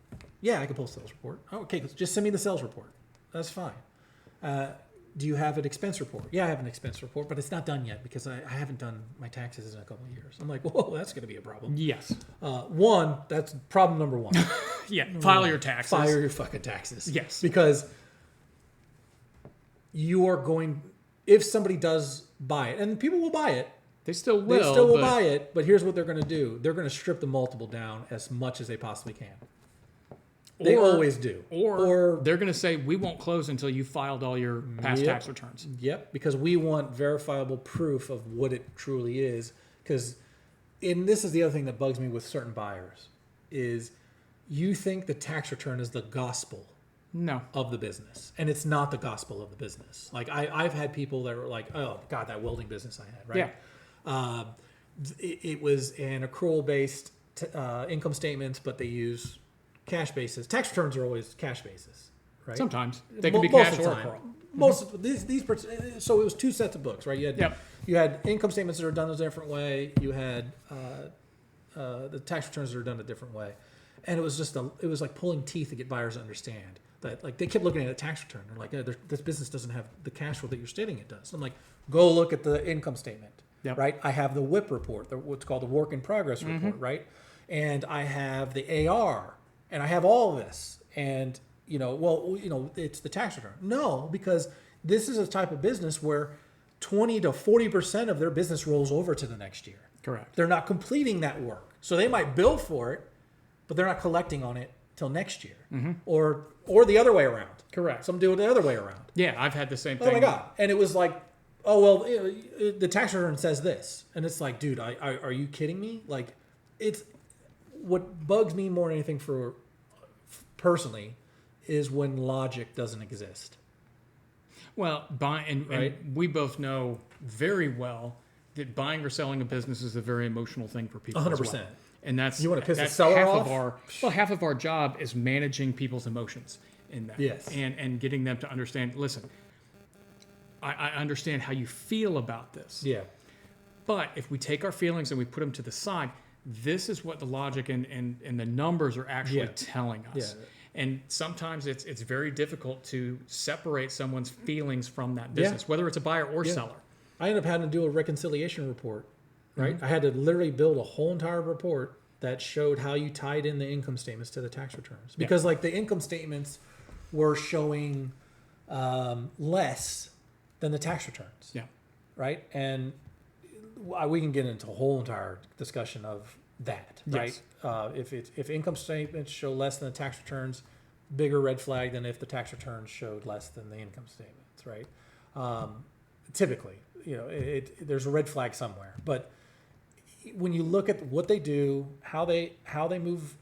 Yeah, I can pull a sales report. Oh, okay, just send me the sales report. That's fine. Do you have an expense report? Yeah, I have an expense report, but it's not done yet because I haven't done my taxes in a couple of years. I'm like, whoa, that's going to be a problem. Yes. That's problem number one. Yeah. File your taxes. Fire your fucking taxes. Yes. Because you are going, if somebody does buy it, and people will buy it, They still will. they still will but buy it, but here's what they're going to do. They're going to strip the multiple down as much as they possibly can. They Or- always do. Or they're going to say, we won't close until you filed all your past Yep. tax returns. Yep, because we want verifiable proof of what it truly is. Because, and this is the other thing that bugs me with certain buyers, is you think the tax return is the gospel No. of the business, and it's not the gospel of the business. Like I've had people that were like, "Oh God, that welding business I had, right? Yeah. It was an accrual-based income statements, but they use cash basis. Tax returns are always cash basis, right? Sometimes. They can be Most cash of the or time. accrual. Most of so it was two sets of books, right? Yep. You had income statements that are done a different way. You had the tax returns that are done a different way, and it was just it was like pulling teeth to get buyers to understand that. Like they kept looking at a tax return. They're like, this business doesn't have the cash flow that you're stating it does. I'm like, go look at the income statement, Yep. right? I have the WIP report, what's called the work in progress report, right? And I have the AR, and I have all this, and it's the tax return. No, because this is a type of business where 20 to 40% of their business rolls over to the next year. Correct. They're not completing that work. So they might bill for it, but they're not collecting on it till next year. Or the other way around. Correct. Some do it the other way around. Yeah, I've had the same Oh thing. my God. And it was like, oh, well, the tax return says this. And it's like, dude, are you kidding me? Like, it's what bugs me more than anything personally is when logic doesn't exist. Well, and Right. we both know very well that buying or selling a business is a very emotional thing for people. 100%. As well. And that's You wanna piss the that's seller half off? half of our job is managing people's emotions in that. Yes. And getting them to understand, listen, I understand how you feel about this. Yeah. But if we take our feelings and we put them to the side, this is what the logic and the numbers are actually Yeah. telling us. Yeah. And sometimes it's very difficult to separate someone's feelings from that business, whether it's a buyer or Yeah. seller. I ended up having to do a reconciliation report, right? I had to literally build a whole entire report that showed how you tied in the income statements to the tax returns. Because like the income statements were showing less than the tax returns. Yeah. Right? And we can get into a whole entire discussion of that, right? Yes. If income statements show less than the tax returns, bigger red flag than if the tax returns showed less than the income statements, right? Typically, there's a red flag somewhere. But when you look at what they do, how they move,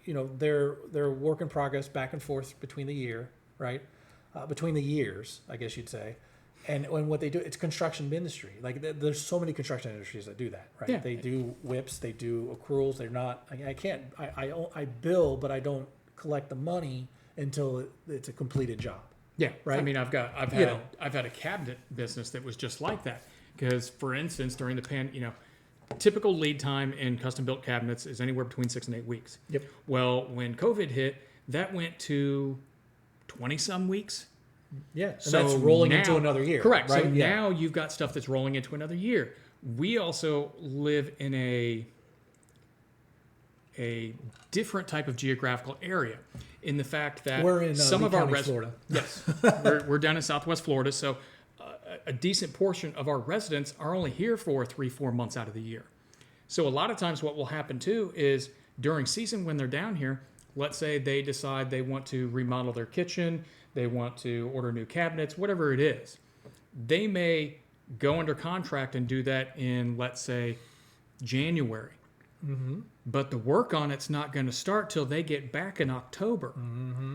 their work in progress back and forth between the year, right? Between the years, I guess you'd say. And when what they do, it's construction industry. Like there's so many construction industries that do that, right? Yeah. They do whips, they do accruals. They're not. I bill, but I don't collect the money until it's a completed job. Yeah, Right? I mean, I've You know. had a cabinet business that was just like that. Because, for instance, during the typical lead time in custom built cabinets is anywhere between 6 and 8 weeks. Yep. Well, when COVID hit, that went to 20 some weeks. Yeah. And So that's rolling now- into another year. Correct. Right? So Yeah. now you've got stuff that's rolling into another year. We also live in a different type of geographical area in the fact that We're in some Lee of our County, Florida. Yes, we're down in Southwest Florida, so a decent portion of our residents are only here for 3-4 months out of the year. So a lot of times what will happen too is during season when they're down here, let's say they decide they want to remodel their kitchen, they want to order new cabinets, whatever it is. They may go under contract and do that in, let's say, January. But the work on it's not going to start till they get back in October.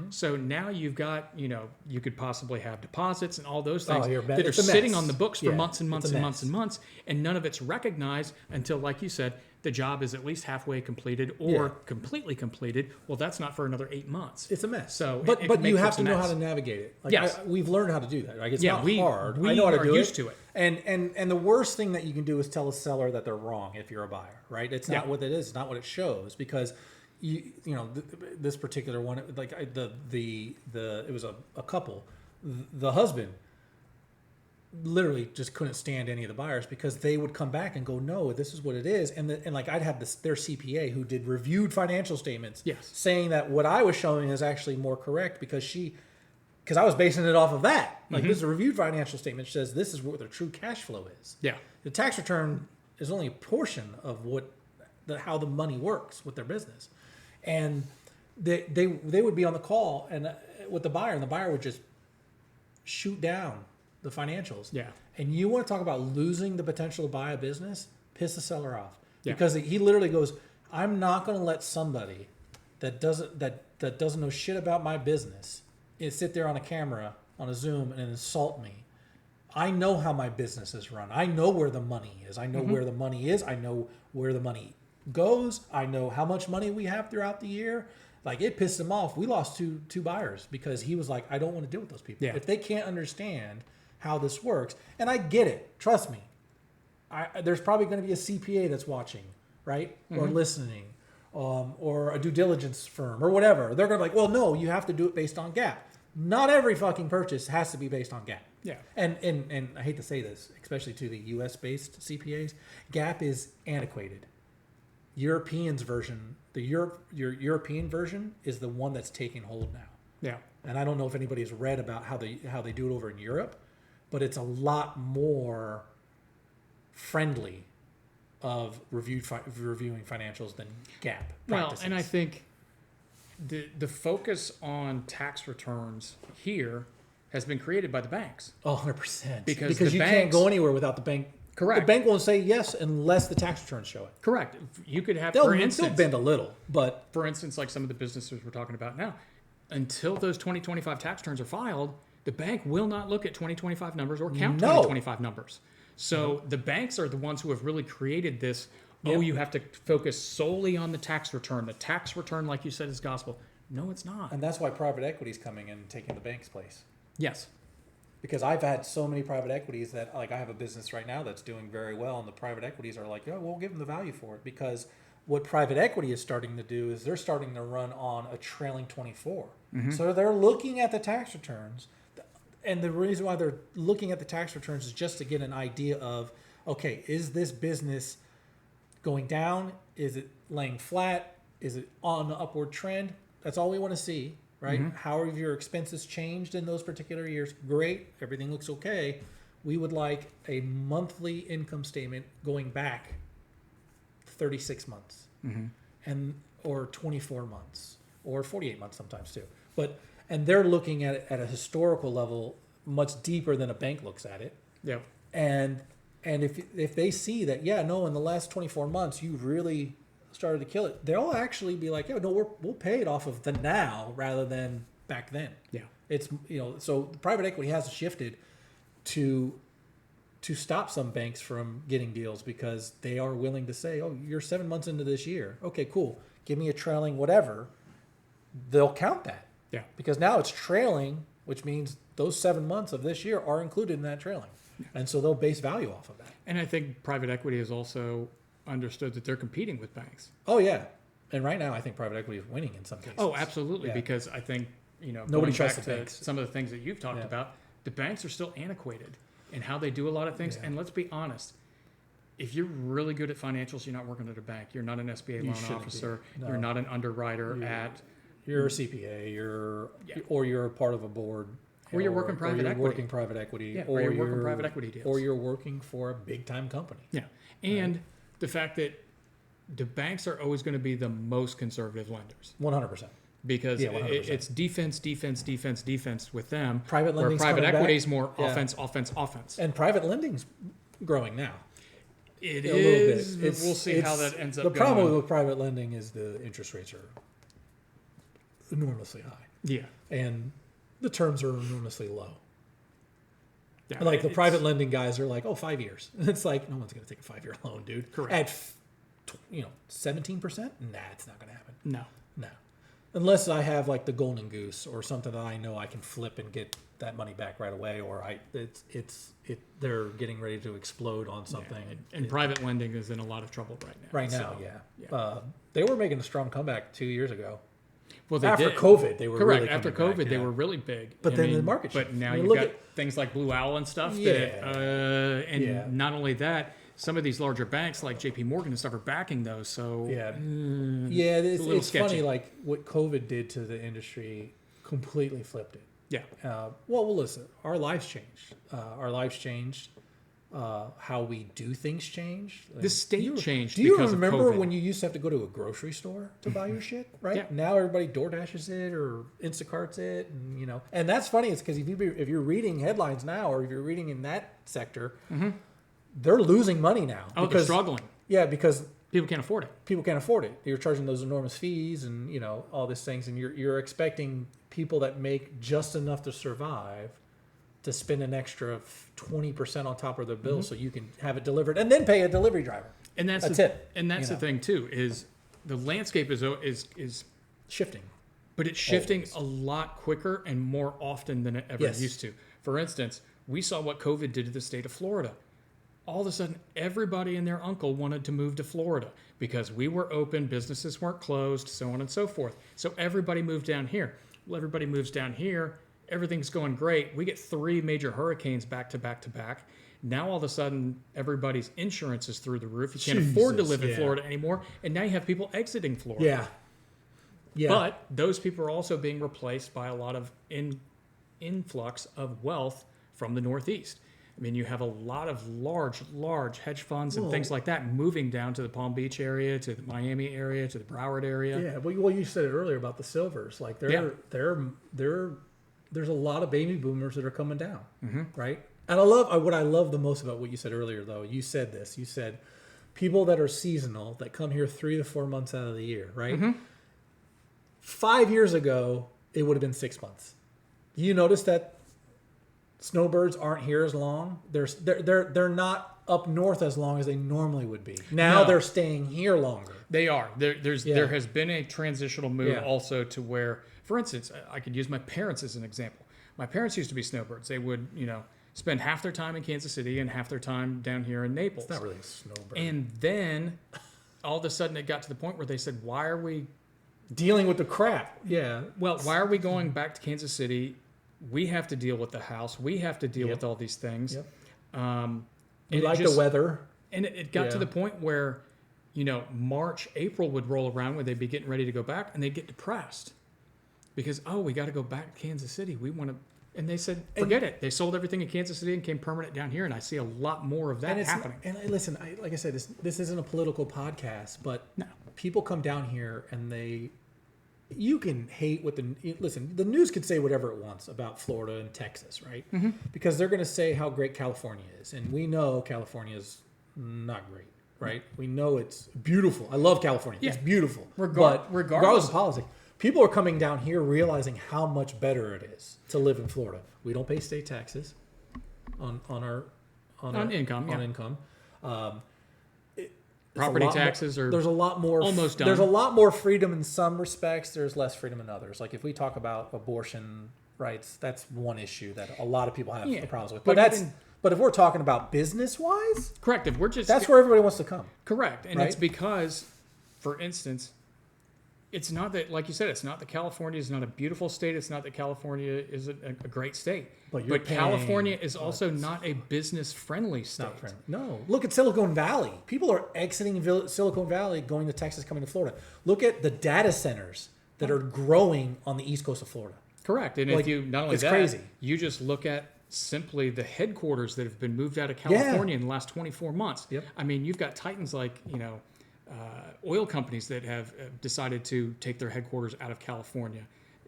So now you've got, you could possibly have deposits and all those things that are it's a sitting mess. on the books for Yeah, months and it's months a and months mess. and months, and none of it's recognized until, like you said, the job is at least halfway completed or Yeah. completely completed. Well, that's not for another 8 months. It's a mess. So but it but can make you have folks to a know mess. how to navigate it. Like Yes. we've learned how to do that. Like it's Yeah, not we- hard. we I know how to are do used it. to it. And the worst thing that you can do is tell a seller that they're wrong if you're a buyer, right? It's not Yeah. what it is. It's not what it shows because this particular one, like it was a couple. The husband literally just couldn't stand any of the buyers because they would come back and go, no, this is what it is. And like I'd have their CPA who did reviewed financial statements Yes. saying that what I was showing is actually more correct because I was basing it off of that. Like this is a reviewed financial statement says this is what their true cash flow is. Yeah. The tax return is only a portion of how the money works with their business. And they would be on the call and with the buyer, and the buyer would just shoot down the financials. Yeah. And you want to talk about losing the potential to buy a business, piss the seller off. Yeah. Because he literally goes, I'm not going to let somebody that doesn't know shit about my business sit there on a camera, on a Zoom, and insult me. I know how my business is run. I know where the money is. I know where the money is. I know where the money goes. I know how much money we have throughout the year. Like it pissed him off. We lost two buyers because he was like, I don't want to deal with those people. Yeah. If they can't understand how this works, and I get it, trust me. There's probably going to be a CPA that's watching, right? Or listening, or a due diligence firm or whatever. They're going to be like, well, no, you have to do it based on GAAP. Not every fucking purchase has to be based on GAAP. Yeah. And I hate to say this, especially to the US based CPAs, GAAP is antiquated. European's version, your European version is the one that's taking hold now. Yeah. And I don't know if anybody's read about how they do it over in Europe, but it's a lot more friendly of reviewing financials than GAAP Well, practices. and I think the focus on tax returns here has been created by the banks. 100%. Because you the can't banks- go anywhere without the bank. Correct. The bank won't say yes unless the tax returns show it. Correct. You could have, They'll for instance, bend a little, but for instance, like some of the businesses we're talking about now, until those 2025 tax returns are filed, the bank will not look at 2025 numbers or count No. 2025 numbers. So the banks are the ones who have really created this. Oh, Yep. you have to focus solely on the tax return. The tax return, like you said, is gospel. No, it's not. and that's why private equity is coming in and taking the bank's place. Yes. Because I've had so many private equities that, like, I have a business right now that's doing very well, and the private equities are like, we'll give them the value for it. Because what private equity is starting to do is they're starting to run on a trailing 24. So they're looking at the tax returns, and the reason why they're looking at the tax returns is just to get an idea of, okay, is this business going down? Is it laying flat? Is it on the upward trend? That's all we want to see. Right? How have your expenses changed in those particular years? Great. Everything looks okay. We would like a monthly income statement going back 36 months or 24 months or 48 months sometimes too. And they're looking at it at a historical level much deeper than a bank looks at it. Yep. And if they see that, in the last 24 months, you really started to kill it, they'll actually be like, we'll pay it off of the now rather than back then. Yeah. It's, so the private equity has shifted to stop some banks from getting deals because they are willing to say, you're 7 months into this year. Okay, cool. Give me a trailing whatever. they'll count that. Yeah. Because now it's trailing, which means those 7 months of this year are included in that trailing. And so they'll base value off of that. And I think private equity has also understood that they're competing with banks. Oh, yeah. And right now, I think private equity is winning in some cases. Oh, absolutely. Yeah. Because I think, Nobody going trusts back the to banks. some of the things that you've talked Yeah. about, the banks are still antiquated in how they do a lot of things. Yeah. And let's be honest, if you're really good at financials, you're not working at a bank. You're not an SBA You loan shouldn't be. officer. No. You're not an underwriter You're- at, You're a CPA, or you're a part of a board. Or you're working private you're equity. working private equity. Yeah, or you're working private equity deals. Or you're working for a big time company. yeah. And the fact that the banks are always going to be the most conservative lenders 100%. because Yeah, 100%. it's defense with them. Private where lending's private coming equity back. is more Yeah. offense. And private lending's growing now. It A little bit. is. We'll see how that ends up The problem going. with private lending is the interest rates are enormously high. Yeah. And the terms are enormously low. Yeah, Like the it's- private lending guys are like, 5 years. It's like, no one's going to take a 5-year loan, dude. Correct. At 17%? Nah, it's not going to happen. No. No. Unless I have like the golden goose or something that I know I can flip and get that money back right away, or they're getting ready to explode on something. And private lending is in a lot of trouble right now. Right now, So, yeah. They were making a strong comeback 2 years ago. Well, they After did. COVID, they were Correct. really After coming COVID, back, they yeah. were really big. But then the market But changed. now I mean, you've look got things like Blue Owl and stuff. Yeah. And Yeah. not only that, some of these larger banks like J.P. Morgan and stuff are backing those. So Yeah, mm, yeah. It's, a little it's funny, sketchy. like what COVID did to the industry, completely flipped it. yeah. Well, listen, our lives changed. Our lives changed. How we do things changed. The state changed Do you because of remember COVID. when you used to have to go to a grocery store to buy your shit? Right Yeah. now, everybody DoorDashes it or Instacarts it, and that's funny. It's because if you're reading headlines now, or if you're reading in that sector, they're losing money now. Oh, they're struggling. Yeah, because People can't afford it. people can't afford it. You're charging those enormous fees and all these things, and you're expecting people that make just enough to survive to spend an extra 20% on top of their bill so you can have it delivered and then pay a delivery driver. And that's That's the, it, And that's you the know. thing too is the landscape is Shifting. but it's shifting Always. a lot quicker and more often than it ever Yes. used to. For instance, we saw what COVID did to the state of Florida. All of a sudden, everybody and their uncle wanted to move to Florida because we were open, businesses weren't closed, so on and so forth. So everybody moved down here. Well, everybody moves down here. Everything's going great. We get 3 major hurricanes back to back to back. Now all of a sudden, everybody's insurance is through the roof. You can't afford to Jesus, live in yeah. Florida anymore. And now you have people exiting Florida. Yeah. Yeah. But those people are also being replaced by a lot of influx of wealth from the Northeast. I mean, you have a lot of large hedge funds and things like that moving down to the Palm Beach area, to the Miami area, to the Broward area. Yeah, well, you said it earlier about the silvers. Like there's a lot of baby boomers that are coming down, right? And what I love the most about what you said earlier, though. You said this. You said people that are seasonal that come here 3 to 4 months out of the year, right? 5 years ago, it would have been 6 months. You notice that snowbirds aren't here as long. They're not up north as long as they normally would be. Now No. they're staying here longer. They are. There has been a transitional move Yeah. also to where, for instance, I could use my parents as an example. My parents used to be snowbirds. They would, spend half their time in Kansas City and half their time down here in Naples. It's not really a snowbird. And then all of a sudden it got to the point where they said, why are we Dealing with the crap. Yeah. why are we going back to Kansas City? We have to deal with the house. We have to deal Yep. with all these things. Yep. We We like the weather. And it got to Yeah. the point where, March, April would roll around when they'd be getting ready to go back and they'd get depressed because, we got to go back to Kansas City. We want to. And they said, forget it. They sold everything in Kansas City and came permanent down here. And I see a lot more of that And it's happening. listen, like I said, this isn't a political podcast, but No. people come down here and you can hate what the news could say whatever it wants about Florida and Texas, right? Because they're going to say how great California is. And we know California is not great, right? We know it's beautiful. I love California. Yeah. It's beautiful. Regardless- But regardless of politics, people are coming down here realizing how much better it is to live in Florida. We don't pay state taxes on our On income, on yeah. income. property lot taxes are there's a lot more almost done. There's a lot more freedom in some respects. There's less freedom in others. Like if we talk about abortion rights, that's one issue that a lot of people have Yeah, problems with. but But if we're talking about business wise, correct. If we're just that's where everybody wants to come. correct, and right? it's because, for instance, it's not that, like you said, it's not that California is not a beautiful state. It's not that California is a great state. But you're California paying- is also not a business-friendly state. Not friendly. No, look at Silicon Valley. People are exiting Silicon Valley, going to Texas, coming to Florida. Look at the data centers that are growing on the east coast of Florida. Correct, and Like, if you not only it's that, crazy. you just look at simply the headquarters that have been moved out of California in the last 24 months. Yep. I mean, you've got titans like oil companies that have decided to take their headquarters out of California,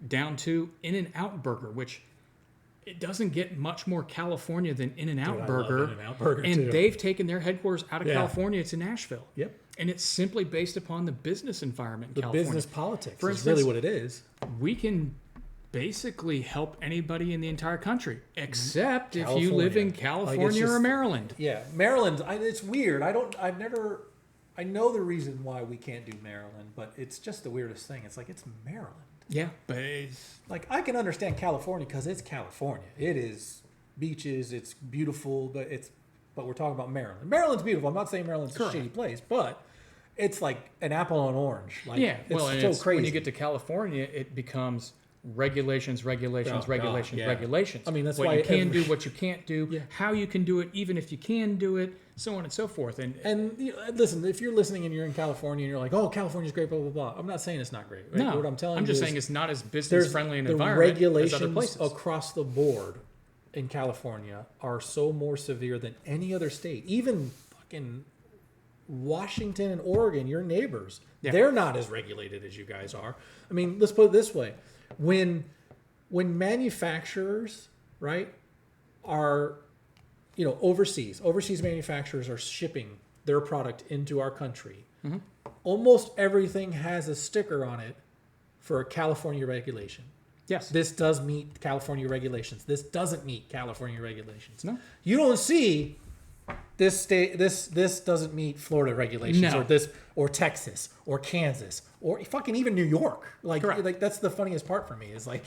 down to In-N-Out Burger, which it doesn't get much more California than In-N-Out Dude, I Burger. love In-N-Out Burger, and too. they've taken their headquarters out of Yeah. California to Nashville. Yep. And it's simply based upon the business environment in The California. business politics For is really instance, what it is. We can basically help anybody in the entire country, except if you California. live in Like, it's California or just- Maryland. Yeah, Maryland. It's weird. I know the reason why we can't do Maryland, but it's just the weirdest thing. It's like it's Maryland. Yeah, but it's, Like I can understand California because it's California. It is beaches. It's beautiful, but we're talking about Maryland. Maryland's beautiful. I'm not saying Maryland's Correct. a shitty place, but it's like an apple and orange. Like, yeah. Well, it's and so it's, crazy. when you get to California, it becomes regulations, Oh, God, regulations. yeah. Regulations. I mean, that's what why you can every- do, what you can't do, Yeah. how you can do it, even if you can do it, so on and so forth. And listen, if you're listening and you're in California and you're like, "Oh, California's great," blah blah blah. I'm not saying it's not great. Right? no, What I'm telling I'm you just is saying it's not as business there's friendly an the environment as regulations other places. across the board in California are so more severe than any other state. Even fucking Washington and Oregon, your neighbors, Yeah. they're not as regulated as you guys are. I mean, let's put it this way: when manufacturers, right, are overseas manufacturers are shipping their product into our country, Mm-hmm. almost everything has a sticker on it for a California regulation. Yes. This does meet California regulations. This doesn't meet California regulations. No. You don't see this state. This doesn't meet Florida regulations, No. or Texas or Kansas or fucking even New York. Like Correct. that's the funniest part for me is like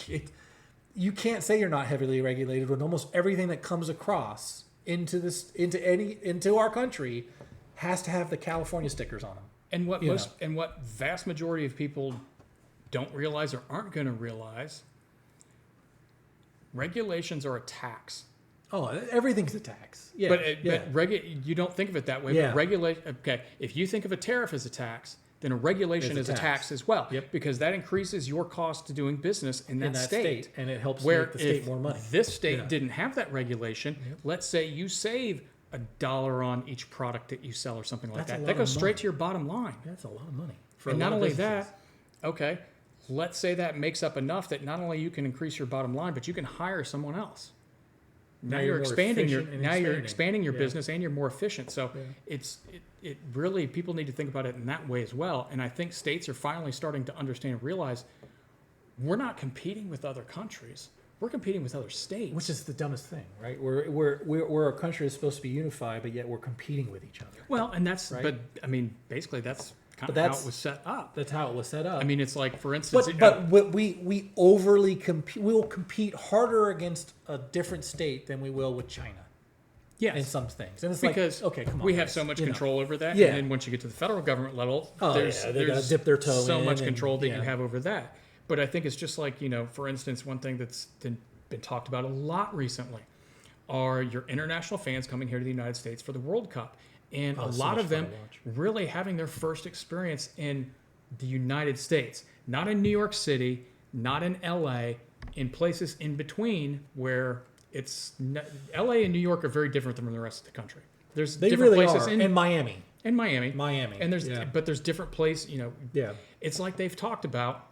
you can't say you're not heavily regulated when almost everything that comes across into our country has to have the California stickers on them. And what You what vast majority of people don't realize or aren't going to realize, regulations are a tax. Oh, everything's a tax. Yeah, But you don't think of it that way. Yeah. But okay, if you think of a tariff as a tax, then a regulation It's is a a tax. tax as well. Yep. Because that increases your cost to doing business in that, in that state, and it helps Where make the state if more money. this state Yeah. didn't have that regulation, let's say you save $1 on each product that you sell or something like That's a that. lot That of goes straight money. to your bottom line. That's a lot of money. For And a lot not of only businesses. that, okay, let's say that makes up enough that not only you can increase your bottom line, but you can hire someone else. Now you're you're more expanding your efficient and now you're expanding. expanding your Yeah. business and you're more efficient. So Yeah. it really people need to think about it in that way as well. And I think states are finally starting to understand and realize we're not competing with other countries. We're competing with other states. Which is the dumbest thing, right? We're a country that's supposed to be unified, but yet we're competing with each other. well, and that's Right? but I mean basically that's kind But of how that's- it was set up. That's how it was set up. I mean it's like for instance but we overly compete. We will compete harder against a different state than we will with China yes. in some things. And it's because like, okay, come on, we have guys, so much you know. control over that. Yeah. And then once you get to the federal government level, Oh, there's, yeah, they gotta there's dip their toe so in much and- control that you yeah. have over that. But I think it's just like, for instance, one thing that's been talked about a lot recently are your international fans coming here to the United States for the World Cup. And a it's so lot much of fun them to watch. really having their first experience in the United States, not in New York City, not in LA, in places in between where LA and New York are very different than the rest of the country. There's They different really places are. in And Miami. Miami. Miami. And there's Yeah. but there's different places, Yeah. It's like they've talked about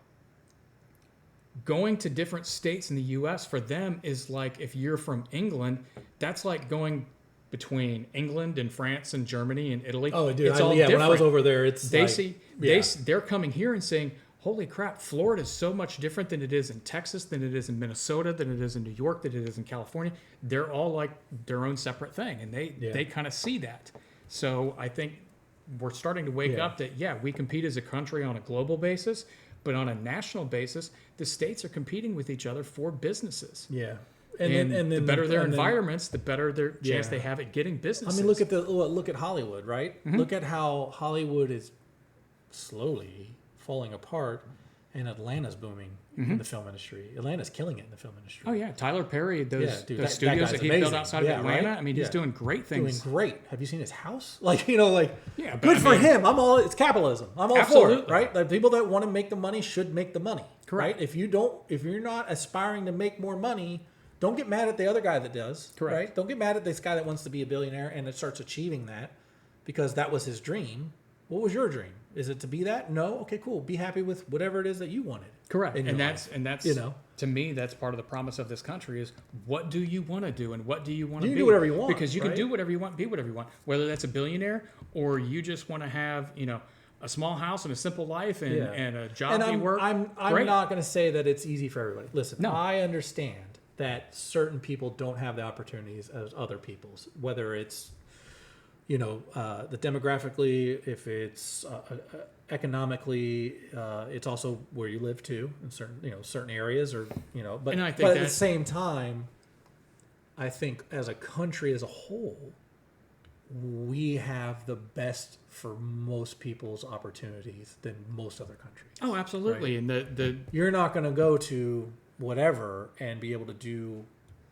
going to different states in the US for them is like if you're from England, that's like going between England and France and Germany and Italy. Oh, dude. it's all when I was different. over there, it's They like, see yeah. they're coming here and saying, "Holy crap, Florida is so much different than it is in Texas, than it is in Minnesota, than it is in New York, than it is in California." They're all like their own separate thing, and they Yeah. kind of see that. So I think we're starting to wake Yeah. up that, we compete as a country on a global basis, but on a national basis, the states are competing with each other for businesses. Yeah. And the better their and then- environments, the better their chance Yeah. they have at getting I businesses. mean, look at Hollywood, right? Mm-hmm. Look at how Hollywood is slowly falling apart, and Atlanta's booming in the film industry. Atlanta's killing it in the film industry. Oh yeah, Tyler Perry, those, Yeah, dude, those that studios guy's that he built amazing. outside Yeah, of Atlanta. right? I mean, he's Yeah. doing great Doing things. great. Have you seen his house? Like, you know, like, Yeah, but good I for mean- him. It's capitalism. I'm all for it, Absolutely. right? The people that want to make the money should make the money, Correct. right? If you're not aspiring to make more money, don't get mad at the other guy that does, Correct. right? Don't get mad at this guy that wants to be a billionaire and it starts achieving that because that was his dream. What was your dream? Is it to be that? No. Okay, cool. Be happy with whatever it is that you wanted. Correct. in your And life. that's you know. to me, that's part of the promise of this country is what do you want to do and what do you want to You be? can do whatever you want, because you can right? do whatever you want, be whatever you want. Whether that's a billionaire or you just want to have, a small house and a simple life and, Yeah. and a job And that you work. I'm Great. not going to say that it's easy for everybody. Listen, No. I understand that certain people don't have the opportunities as other people's, whether it's the demographically, if it's economically, it's also where you live too in certain areas or but, And I think but at the that- same time, I think as a country as a whole, we have the best for most people's opportunities than most other countries. Oh, absolutely. And the You're not going to go to whatever and be able to do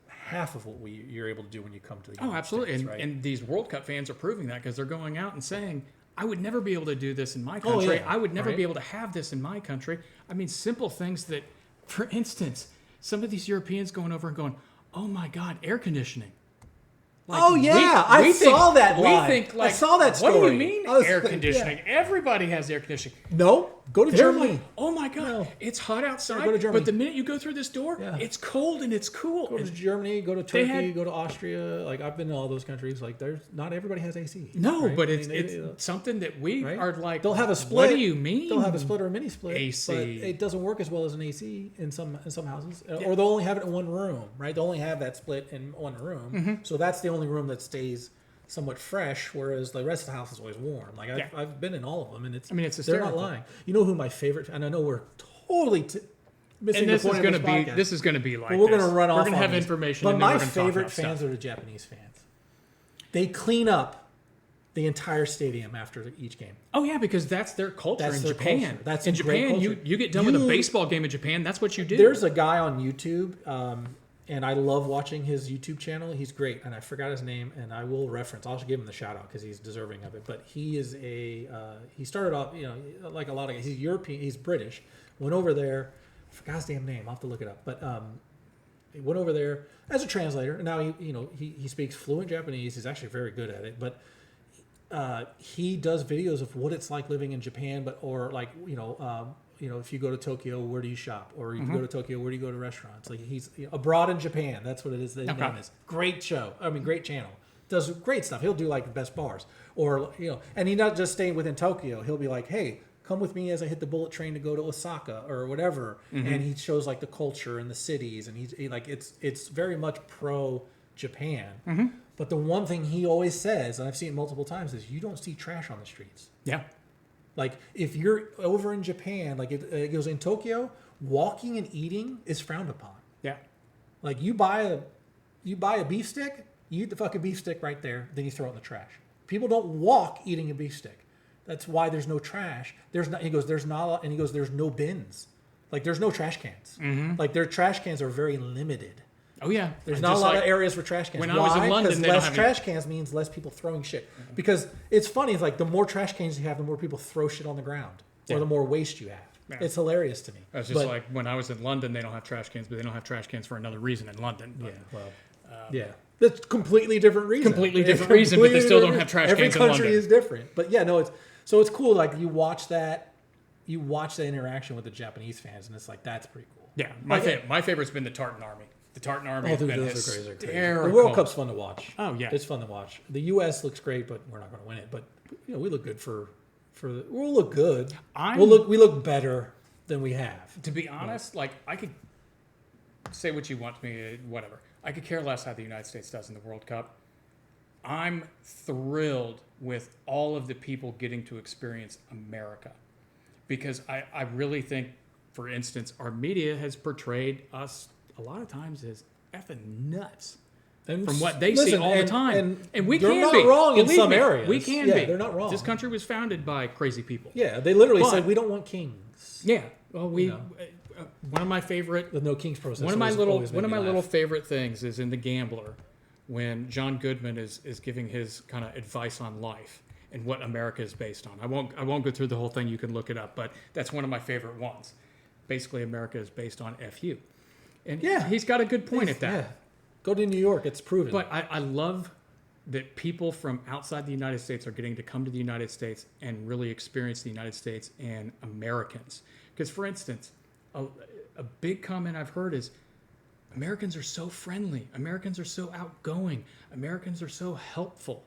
half of what you're able to do when you come to the United absolutely. States, And, right? and these World Cup fans are proving that because they're going out and saying, I would never be able to do this in my country. yeah, I would never right. be able to have this in my country. I mean, simple things that, for instance, some of these Europeans going over and going, oh my God, air conditioning. Like, Oh, yeah, I saw that We line. think I like, saw that What do story. you mean I was air thinking, conditioning? Everybody has air conditioning. No, go to They're Germany. like, oh my God, No. it's hot outside. go to Germany. But the minute you go through this door, Yeah. it's cold and it's cool. Go to And- Germany, go to They Turkey, had- go to Austria. Like I've been to all those countries. Like there's not everybody has AC. no, right? but I it's mean, it's something that we right? are like. They'll have a split. What do you mean? They'll have a split or a mini split. AC. But it doesn't work as well as an AC in some houses, or they'll only have it in one room, right? They'll only have that split in one room, Mm-hmm. so that's the only room that stays somewhat fresh, whereas the rest of the house is always warm. Like Yeah. I've been in all of them, and it's I mean, it's they're not hysterical. lying. You know who my favorite? And I know we're totally missing And the this is point going of to this be podcast. this is going to be like. But we're this. going to run off. We're going to on have these. information. But and then my we're gonna talk favorite about fans stuff. are the Japanese fans. They clean up the entire stadium after each game. Oh yeah, because that's their culture That's in their Japan. culture. That's in a great Japan. culture. You get done with a You- baseball game in Japan. That's what you do. There's a guy on YouTube, and I love watching his YouTube channel. He's great, and I forgot his name, and I will reference. I'll give him the shout out because he's deserving of it. But he is he started off, like a lot of guys. He's European. He's British. Went over there. I forgot his damn name. I'll have to look it up. But he went over there as a translator, and now he speaks fluent Japanese. He's actually very good at it, but. He does videos of what it's like living in Japan, if you go to Tokyo, where do you shop? Or if you go to Tokyo, where do you go to restaurants? Like he's abroad in Japan. That's what it is. The name is great show. I mean, great channel. Does great stuff. He'll do like the best bars, or and he's not just staying within Tokyo. He'll be like, hey, come with me as I hit the bullet train to go to Osaka or whatever. And he shows like the culture and the cities, and it's very much pro Japan. But the one thing he always says, and I've seen it multiple times, is you don't see trash on the streets. yeah. Like if you're over in Japan, like it goes in Tokyo, walking and eating is frowned upon. Yeah. Like you buy a beef stick, you eat the fucking beef stick right there, then you throw it in the trash. People don't walk eating a beef stick. That's why there's no trash. There's no bins. Like there's no trash cans. Like their trash cans are very limited. Oh yeah. There's And not a just lot like- of areas for trash cans. when Why? I was in London, Because they don't less have trash cans means less people throwing shit. Because it's funny, it's like the more trash cans you have, the more people throw shit on the ground, Yeah. or the more waste you have. Yeah. It's hilarious to me. It's just like when I was in London, they don't have trash cans, but they don't have trash cans for another reason in London. But, yeah, that's completely different reason. Completely It's different reason, but they still don't different have trash reason. cans in Every country London. is different, but yeah, no, it's cool. Like you watch that interaction with the Japanese fans, and it's like that's pretty cool. Yeah, my favorite's been the Tartan Army. The Tartan Army Oh, has dude, been those are crazy. The hysterical. World Cup's fun to watch. Oh, yeah. It's fun to watch. The U.S. looks great, but we're not going to win it. But we look good we'll look good. We look better than we have. To be honest, like I could say what you want to me, whatever. I could care less how the United States does in the World Cup. I'm thrilled with all of the people getting to experience America, because I really think, for instance, our media has portrayed us a lot of times as effing nuts. And From what they see listen, all the time, and we they're can not be wrong in Believe some me, areas. We can yeah, be. They're not wrong. This country was founded by crazy people. Yeah, they literally But- said we don't want kings. Yeah. Well, we You know. one of my favorite The no kings process. one of my always- little always made one of me my laugh. little favorite things is in The Gambler, when John Goodman is giving his kind of advice on life and what America is based on. I won't go through the whole thing. You can look it up, but that's one of my favorite ones. Basically, America is based on FU, and Yeah. he's got a good point at that. Yeah. Go to New York. It's proven. But I love that people from outside the United States are getting to come to the United States and really experience the United States and Americans. Because, for instance, a big comment I've heard is Americans are so friendly. Americans are so outgoing. Americans are so helpful.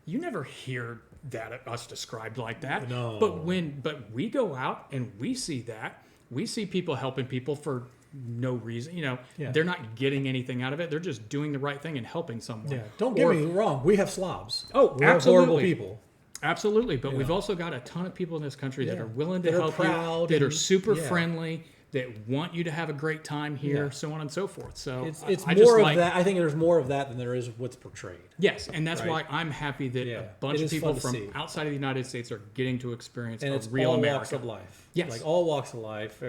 You never hear that at us described like that. No. But we go out and we see that. We see people helping people for no reason. You know, Yeah. they're not getting anything out of it. They're just doing the right thing and helping someone. yeah. Don't get me wrong. We have slobs. Oh, we have horrible absolutely. people. Absolutely, but You we've know. also got a ton of people in this country that Yeah. are willing to That are help proud you, that are and- super yeah. friendly, that want you to have a great time here, Yeah. so on and so forth. So It's I more just of like, that. I think there's more of that than there is of what's portrayed. Yes, and that's Right. why I'm happy that Yeah. a bunch It of is people fun to from see. outside of the United States are getting to experience And a it's real all America. walks of life. Yes. Like all walks of life.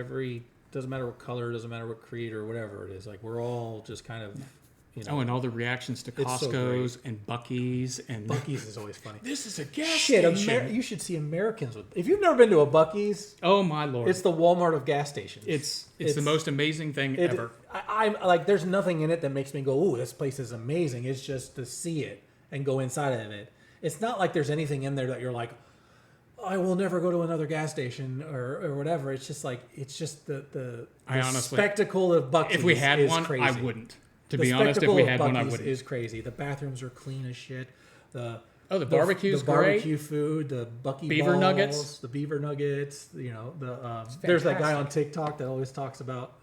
Doesn't matter what color, doesn't matter what creed or whatever it is. Like we're all just kind of, you know. Oh, and all the reactions to It's so Costco's and Bucky's and Buc-ee's is always funny. This is a gas Shit, station. you should see Americans with. If you've never been to a Buc-ee's, Oh my lord! it's the Walmart of gas stations. It's the it's- most amazing thing ever. I'm like, there's nothing in it that makes me go, "Ooh, this place is amazing." It's just to see it and go inside of it. It's not like there's anything in there that you're like, I will never go to another gas station or whatever. It's just like it's just the honestly- spectacle of Buc-ee's. If we had is one, crazy. I wouldn't. To The be honest, if spectacle we of had one, I Buc-ee's wouldn't. is crazy. The bathrooms are clean as shit. The barbecue's the great. barbecue food, the Bucky Beaver balls, nuggets. the beaver nuggets. You know, there's that guy on TikTok that always talks about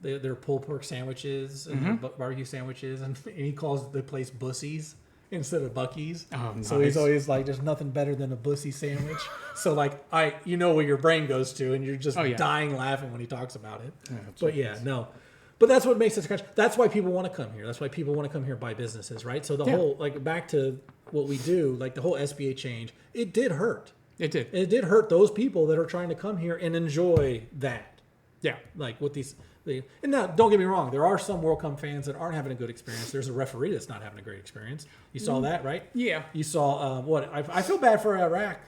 their pulled pork sandwiches and Mm-hmm. their barbecue sandwiches, and he calls the place Bussies instead of Bucky's. Oh, So he's nice. always like, "There's nothing better than a Bussy sandwich." So like, you know where your brain goes to, and you're just Oh, yeah. dying laughing when he talks about it. Yeah, But yeah, no. But that's what makes this country. That's why people want to come here. That's why people want to come here buy businesses, right? So the Yeah. whole, like, back to what we do, like the whole SBA change, it did hurt. It did. It did hurt those people that are trying to come here and enjoy that. Yeah. Like what and now, don't get me wrong, there are some World Cup fans that aren't having a good experience. There's a referee that's not having a great experience. You saw that, right? Yeah. You saw I feel bad for Iraq.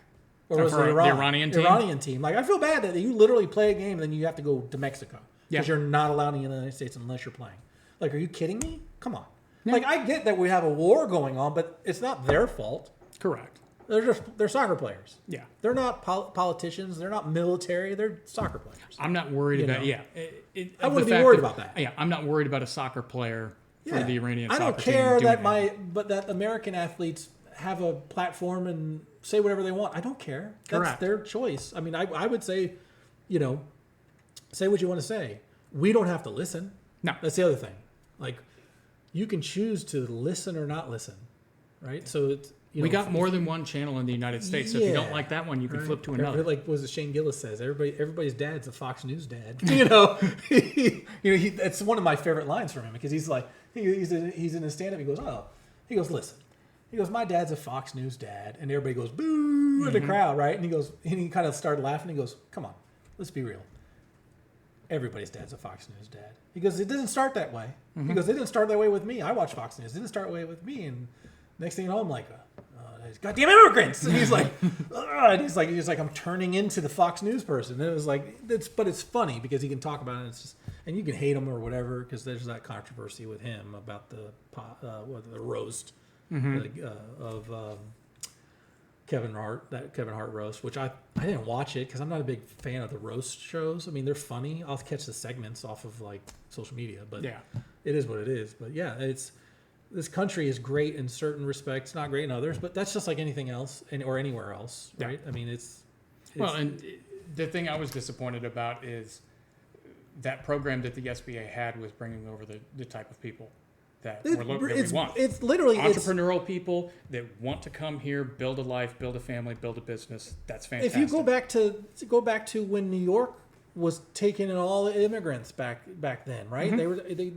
Or Oh, was it for the Iran? Iranian team? Iranian team. Like I feel bad that you literally play a game and then you have to go to Mexico Yeah. because you're not allowed in the United States unless you're playing. Like, are you kidding me? Come on. Yeah. Like I get that we have a war going on, but it's not their fault. Correct. They're soccer players. Yeah. They're not politicians. They're not military. They're soccer players. I'm not worried You about. know. Yeah. I the wouldn't be fact worried about that. Yeah. I'm not worried about a soccer player for the Iranian I soccer don't team care doing that but that American athletes have a platform and say whatever they want. I don't care. That's Correct. their choice. I mean, I would say, say what you want to say. We don't have to listen. No. That's the other thing. Like, you can choose to listen or not listen, right? So it's We got more than one channel in the United States. So if you don't Yeah. like that one, you can Right. flip to another. Like was it Shane Gillis says, everybody's dad's a Fox News dad. That's one of my favorite lines from him because he's like, he's in his stand-up. He goes, listen. He goes, my dad's a Fox News dad, and everybody goes boo in the crowd, right? And he kind of started laughing. He goes, come on, let's be real. Everybody's dad's a Fox News dad. He goes, it didn't start that way. He goes, it didn't start that way with me. I watch Fox News. It didn't start that way with me. And next thing you know, I'm like, these goddamn immigrants. And he's like, and he's like, I'm turning into the Fox News person. And it was like, but it's funny because he can talk about it. It's just, and you can hate him or whatever because there's that controversy with him about the roast of Kevin Hart roast, which I didn't watch it because I'm not a big fan of the roast shows. I mean, they're funny. I'll catch the segments off of like social media, but Yeah. it is what it is. But yeah, this country is great in certain respects, not great in others, but that's just like anything else or anywhere else, Yeah. right? I mean, it's Well, and the thing I was disappointed about is that program that the SBA had was bringing over the type of people that we want. It's literally Entrepreneurial people that want to come here, build a life, build a family, build a business. That's fantastic. If you go back to when New York was taking in all the immigrants back then, right?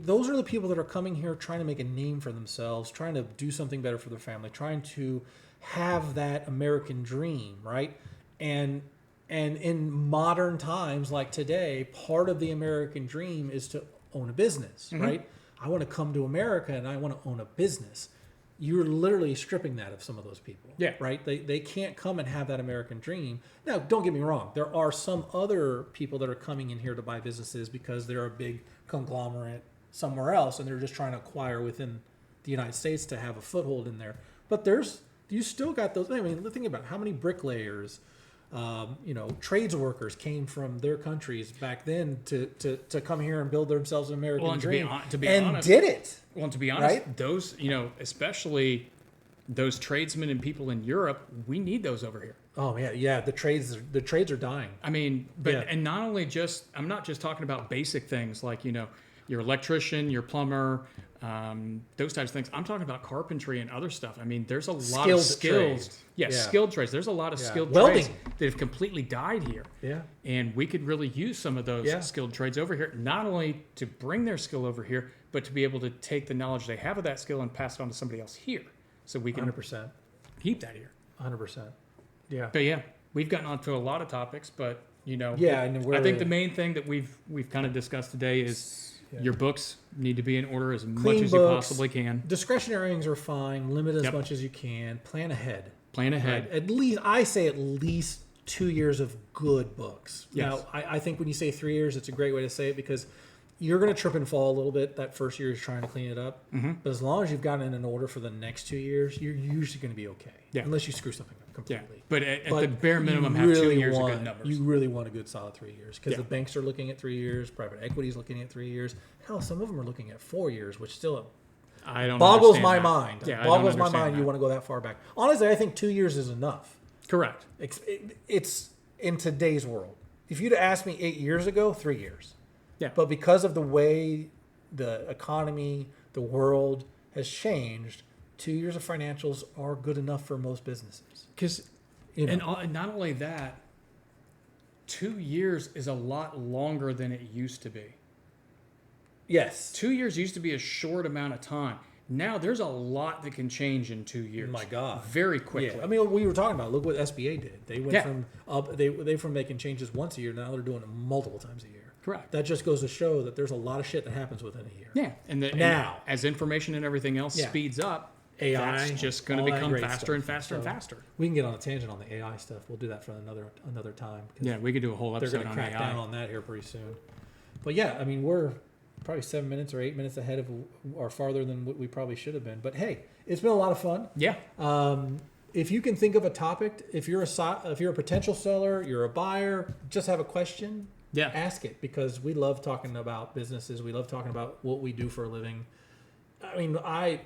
Those are the people that are coming here trying to make a name for themselves, trying to do something better for their family, trying to have that American dream, right? And in modern times like today, part of the American dream is to own a business, right? I want to come to America and I want to own a business. You're literally stripping that of some of those people, right? They can't come and have that American dream. Now, don't get me wrong. There are some other people that are coming in here to buy businesses because they're a big conglomerate somewhere else and they're just trying to acquire within the United States to have a foothold in there. But you still got those. I mean, think about how many bricklayers, trades workers came from their countries back then to come here and build themselves an American dream, to be and honest, did it. Well, to be honest, right? those, especially those tradesmen and people in Europe, we need those over here. Oh yeah. The trades are dying. I mean, and not only I'm not just talking about basic things like, your electrician, your plumber, those types of things. I'm talking about carpentry and other stuff. I mean, there's a lot of skills. Skilled trades. There's a lot of skilled trades that have completely died here. Yeah. And we could really use some of those skilled trades over here, not only to bring their skill over here, but to be able to take the knowledge they have of that skill and pass it on to somebody else here. So we can 100%. keep that here. 100%. Yeah. But we've gotten onto a lot of topics, but I think the main thing that we've kind of discussed today is your books need to be in order as much as you possibly can. Discretionary earnings are fine. Limit as much as you can. Plan ahead. Plan ahead. Right? I say at least 2 years of good books. Yes. Now, I think when you say 3 years, it's a great way to say it because you're going to trip and fall a little bit that first year is trying to clean it up. Mm-hmm. But as long as you've gotten it in order for the next 2 years, you're usually going to be okay. Yeah. Unless you screw something up completely. Yeah. But at the bare minimum, have 2 years of good numbers. You really want a good solid 3 years because the banks are looking at 3 years, private equity is looking at 3 years. Hell, some of them are looking at 4 years, which still boggles my mind. Yeah, boggles my mind. You want to go that far back. Honestly, I think 2 years is enough. Correct. It's in today's world. If you'd asked me 8 years ago, 3 years. Yeah. But because of the way the economy, the world has changed, 2 years of financials are good enough for most businesses. And not only that, 2 years is a lot longer than it used to be. Yes. 2 years used to be a short amount of time. Now there's a lot that can change in 2 years. My God. Very quickly. Yeah. I mean, we were talking about, look what SBA did. They went from making changes once a year, now they're doing it multiple times a year. Correct. That just goes to show that there's a lot of shit that happens within a year. Yeah. And as information and everything else speeds up, AI, that's just going to become faster and faster and faster. We can get on a tangent on the AI stuff. We'll do that for another time. Yeah, we could do a whole episode on AI. They're going to crack down on that here pretty soon. But yeah, I mean, we're probably 7 minutes or 8 minutes ahead of or farther than what we probably should have been. But hey, it's been a lot of fun. Yeah. If you can think of a topic, if you're a potential seller, you're a buyer, just have a question. Yeah. Ask it because we love talking about businesses. We love talking about what we do for a living. I mean, I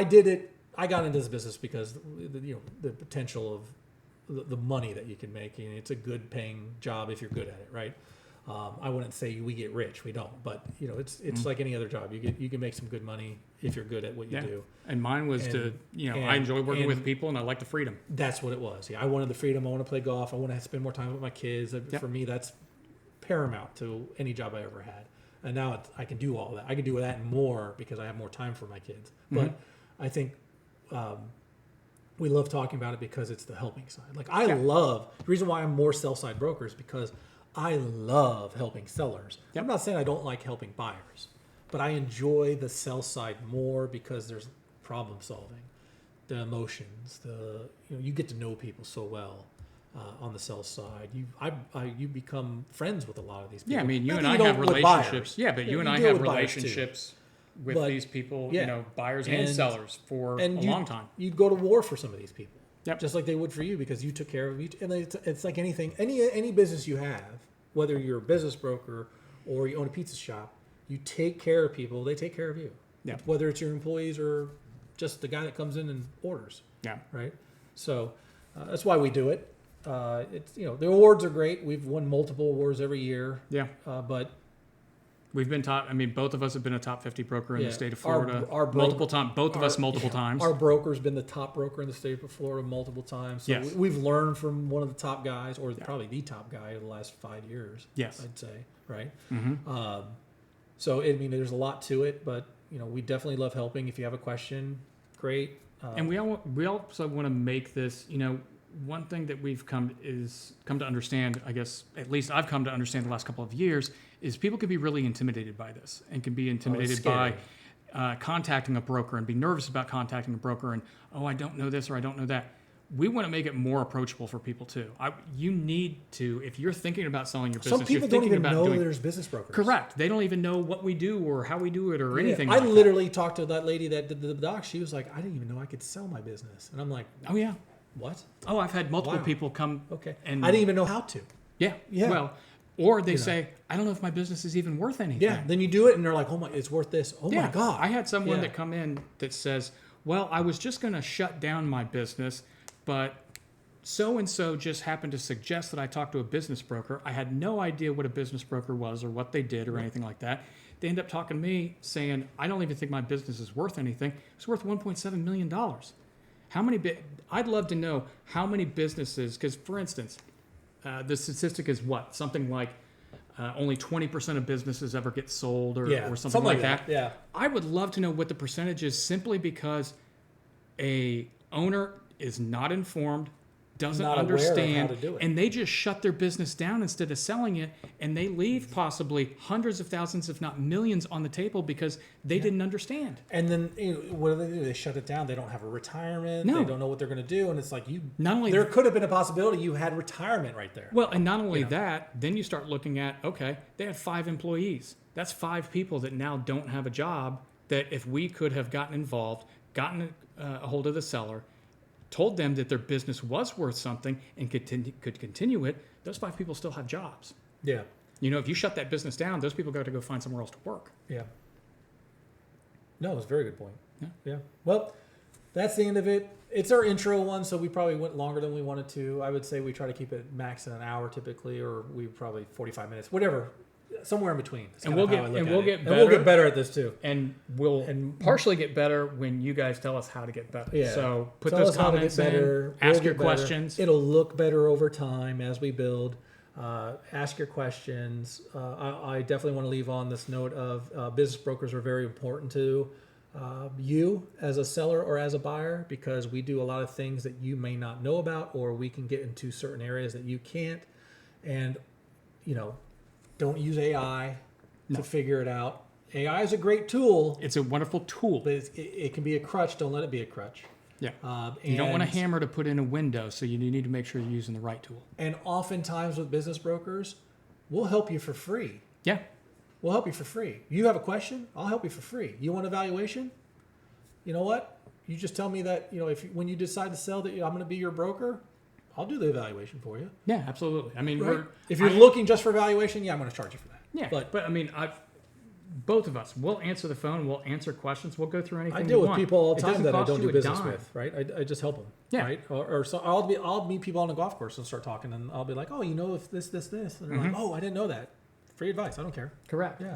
did it. I got into this business because the potential of the money that you can make. And it's a good paying job if you're good at it, right? I wouldn't say we get rich. We don't, but it's like any other job. You can make some good money if you're good at what you do. And mine was I enjoy working with people and I like the freedom. That's what it was. Yeah, I wanted the freedom. I want to play golf. I want to spend more time with my kids. For me, that's paramount to any job I ever had. And now I can do all that. I can do that and more because I have more time for my kids. Mm-hmm. But I think we love talking about it because it's the helping side. Like the reason why I'm more sell side broker is because I love helping sellers. Yep. I'm not saying I don't like helping buyers, but I enjoy the sell side more because there's problem solving, the emotions, you get to know people so well. On the sell side, you become friends with a lot of these people. Yeah, I mean, you and I have relationships. Yeah, but you and I have relationships with these people, buyers and sellers for a long time. You'd go to war for some of these people, yep. Just like they would for you because you took care of each. And it's like anything, any business you have, whether you're a business broker or you own a pizza shop, you take care of people. They take care of you. Yeah. Whether it's your employees or just the guy that comes in and orders. Yeah. Right. So that's why we do it. It's the awards are great. We've won multiple awards every year. Yeah. But We've been top. I mean, both of us have been a top 50 broker in Yeah. the state of Our- Florida our broker- multiple times. Both of us multiple times. Our broker's been the top broker in the state of Florida multiple times. So Yes. we've learned from one of the top guys, or probably the top guy in the last 5 years. Yes. I'd say, right? Mm-hmm. So I mean, there's a lot to it, but we definitely love helping. If you have a question, great. And we also want to make this, one thing that we've come to understand, I guess, at least I've come to understand the last couple of years, is people can be really intimidated by this and can be intimidated by contacting a broker and be nervous about contacting a broker and, I don't know this or I don't know that. We want to make it more approachable for people too. You need to, if you're thinking about selling your business, Some people you're don't thinking even about know doing, there's business brokers. correct. They don't even know what we do or how we do it or anything. I like that. literally talked to that lady that did the doc. She was like, I didn't even know I could sell my business. And I'm like, Oh yeah. what? Oh, I've had multiple Wow. people come. Okay. And I didn't even know how to. Yeah. Yeah. Well, or they say, I don't know if my business is even worth anything. Yeah. Then you do it and they're like, oh my, it's worth this. Oh my God. I had someone Yeah. that come in that says, well, I was just going to shut down my business, but so-and-so just happened to suggest that I talk to a business broker. I had no idea what a business broker was or what they did or anything like that. They end up talking to me saying, I don't even think my business is worth anything. It's worth $1.7 million. How many, I'd love to know how many businesses, because for instance, the statistic is what? Something like only 20% of businesses ever get sold or something like that. Yeah. I would love to know what the percentage is simply because a owner is not informed, doesn't Not aware of how understand, to do it. and they just shut their business down instead of selling it, and they leave possibly hundreds of thousands, if not millions, on the table because they didn't understand. And then what do? They shut it down. They don't have a retirement. No. They don't know what they're going to do. And it's like Not only there could have been a possibility you had retirement right there. Well, and not only that, then you start looking at, okay, they had 5 employees. That's 5 people that now don't have a job that if we could have gotten involved, gotten a hold of the seller, told them that their business was worth something and could continue it, those 5 people still have jobs. Yeah. If you shut that business down, those people got to go find somewhere else to work. Yeah. No, it's a very good point. Yeah. Yeah. Well, that's the end of it. It's our intro one, so we probably went longer than we wanted to. I would say we try to keep it max in an hour typically, or we probably 45 minutes, whatever, somewhere in between. It's And kind we'll of how get- I look and at we'll it. get And we'll better. get better at this too. And we'll partially get better when you guys tell us how to get better. Yeah. So put Tell those us how to comments get better. in, ask We'll your get better. questions. It'll look better over time as we build. Ask your questions. I definitely want to leave on this note of business brokers are very important to you as a seller or as a buyer, because we do a lot of things that you may not know about, or we can get into certain areas that you can't. And, don't use AI to figure it out. AI is a great tool, It's a wonderful tool. but it can be a crutch. Don't let it be a crutch. Yeah. You don't want a and- hammer to put in a window, so you need to make sure you're using the right tool. And oftentimes with business brokers, we'll help you for free. Yeah. We'll help you for free. You have a question, I'll help you for free. You want evaluation? You know what? You just tell me that, when you decide to sell, that I'm going to be your broker, I'll do the evaluation for you. Yeah, absolutely. I mean, Right? If you're looking just for evaluation, I'm going to charge you for that. yeah, But I mean, both of us, we'll answer the phone, we'll answer questions, we'll go through anything. I deal you with want. people all the It time doesn't that I cost don't you do a business dime. with, right? I just help them, Yeah. right? Or so I'll meet people on the golf course and start talking, and I'll be like, oh, if this, and they're like, oh, I didn't know that. Free advice. I don't care. Correct. Yeah.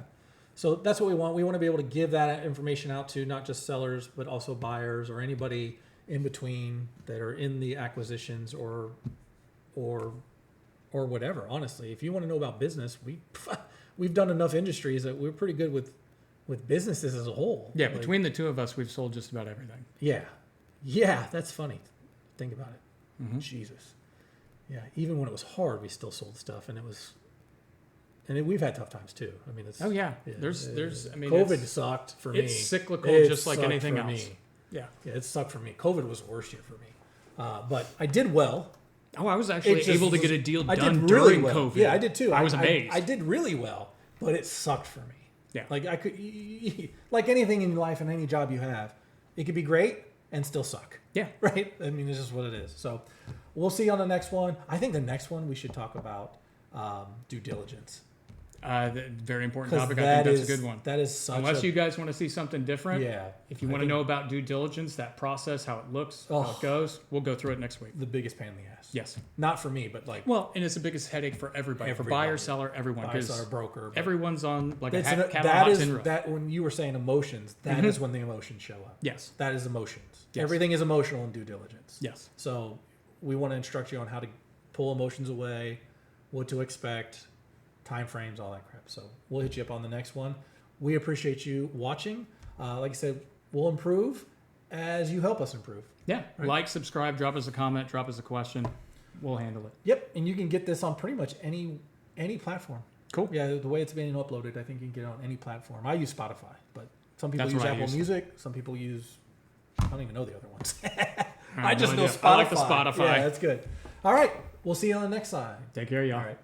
So that's what we want. We want to be able to give that information out to not just sellers, but also buyers or anybody in between that are in the acquisitions or whatever. Honestly, if you want to know about business, we've done enough industries that we're pretty good with businesses as a whole. Yeah, Like, between the two of us, we've sold just about everything. yeah, that's funny. Think about it. Jesus. Yeah, even when it was hard, we still sold stuff, and it was. And we've had tough times too. I mean, it's Oh yeah, there's. I mean, COVID sucked for me. it's cyclical, It just like sucked anything for else. me. Yeah. Yeah, it sucked for me. COVID was the worst year for me. But I did well. Oh, I was actually It just able to was- get a deal I done did really during well. COVID. Yeah, I did too. I was amazed. I did really well, but it sucked for me. Yeah. Like I could, like anything in life and any job you have, it could be great and still suck. Yeah. Right? I mean, it's just what it is. So we'll see on the next one. I think the next one we should talk about due diligence. Very important 'Cause topic. I think that's is- a good one. That is such Unless a, you guys want to see something different, yeah. if you I want to think know about due diligence, that process, how it looks, how Oh. it goes, we'll go through it next week. the biggest pain in the ass. Yes. Not for me, but like Well, and it's the biggest headache for everybody, for buyer, Everybody. seller, everyone, buyer, because seller, broker. but everyone's on like a it's cat on a that hot is tin roof. that when you were saying emotions, that is Mhm. when the emotions show up. Yes. That is emotions. Yes. Everything is emotional in due diligence. Yes. So we want to instruct you on how to pull emotions away, what to expect, time frames, all that crap. So we'll hit you up on the next one. We appreciate you watching. Like I said, we'll improve as you help us improve. Yeah. Right. Like, subscribe, drop us a comment, drop us a question. We'll handle it. Yep, and you can get this on pretty much any platform. Cool. Yeah, the way it's being uploaded, I think you can get it on any platform. I use Spotify, but some people That's use what I Apple use. Music. Some people use I don't even know the other ones. have I just no know idea. Spotify. I like the Spotify. Yeah, that's good. All right, we'll see you on the next side. Take care, y'all. All right.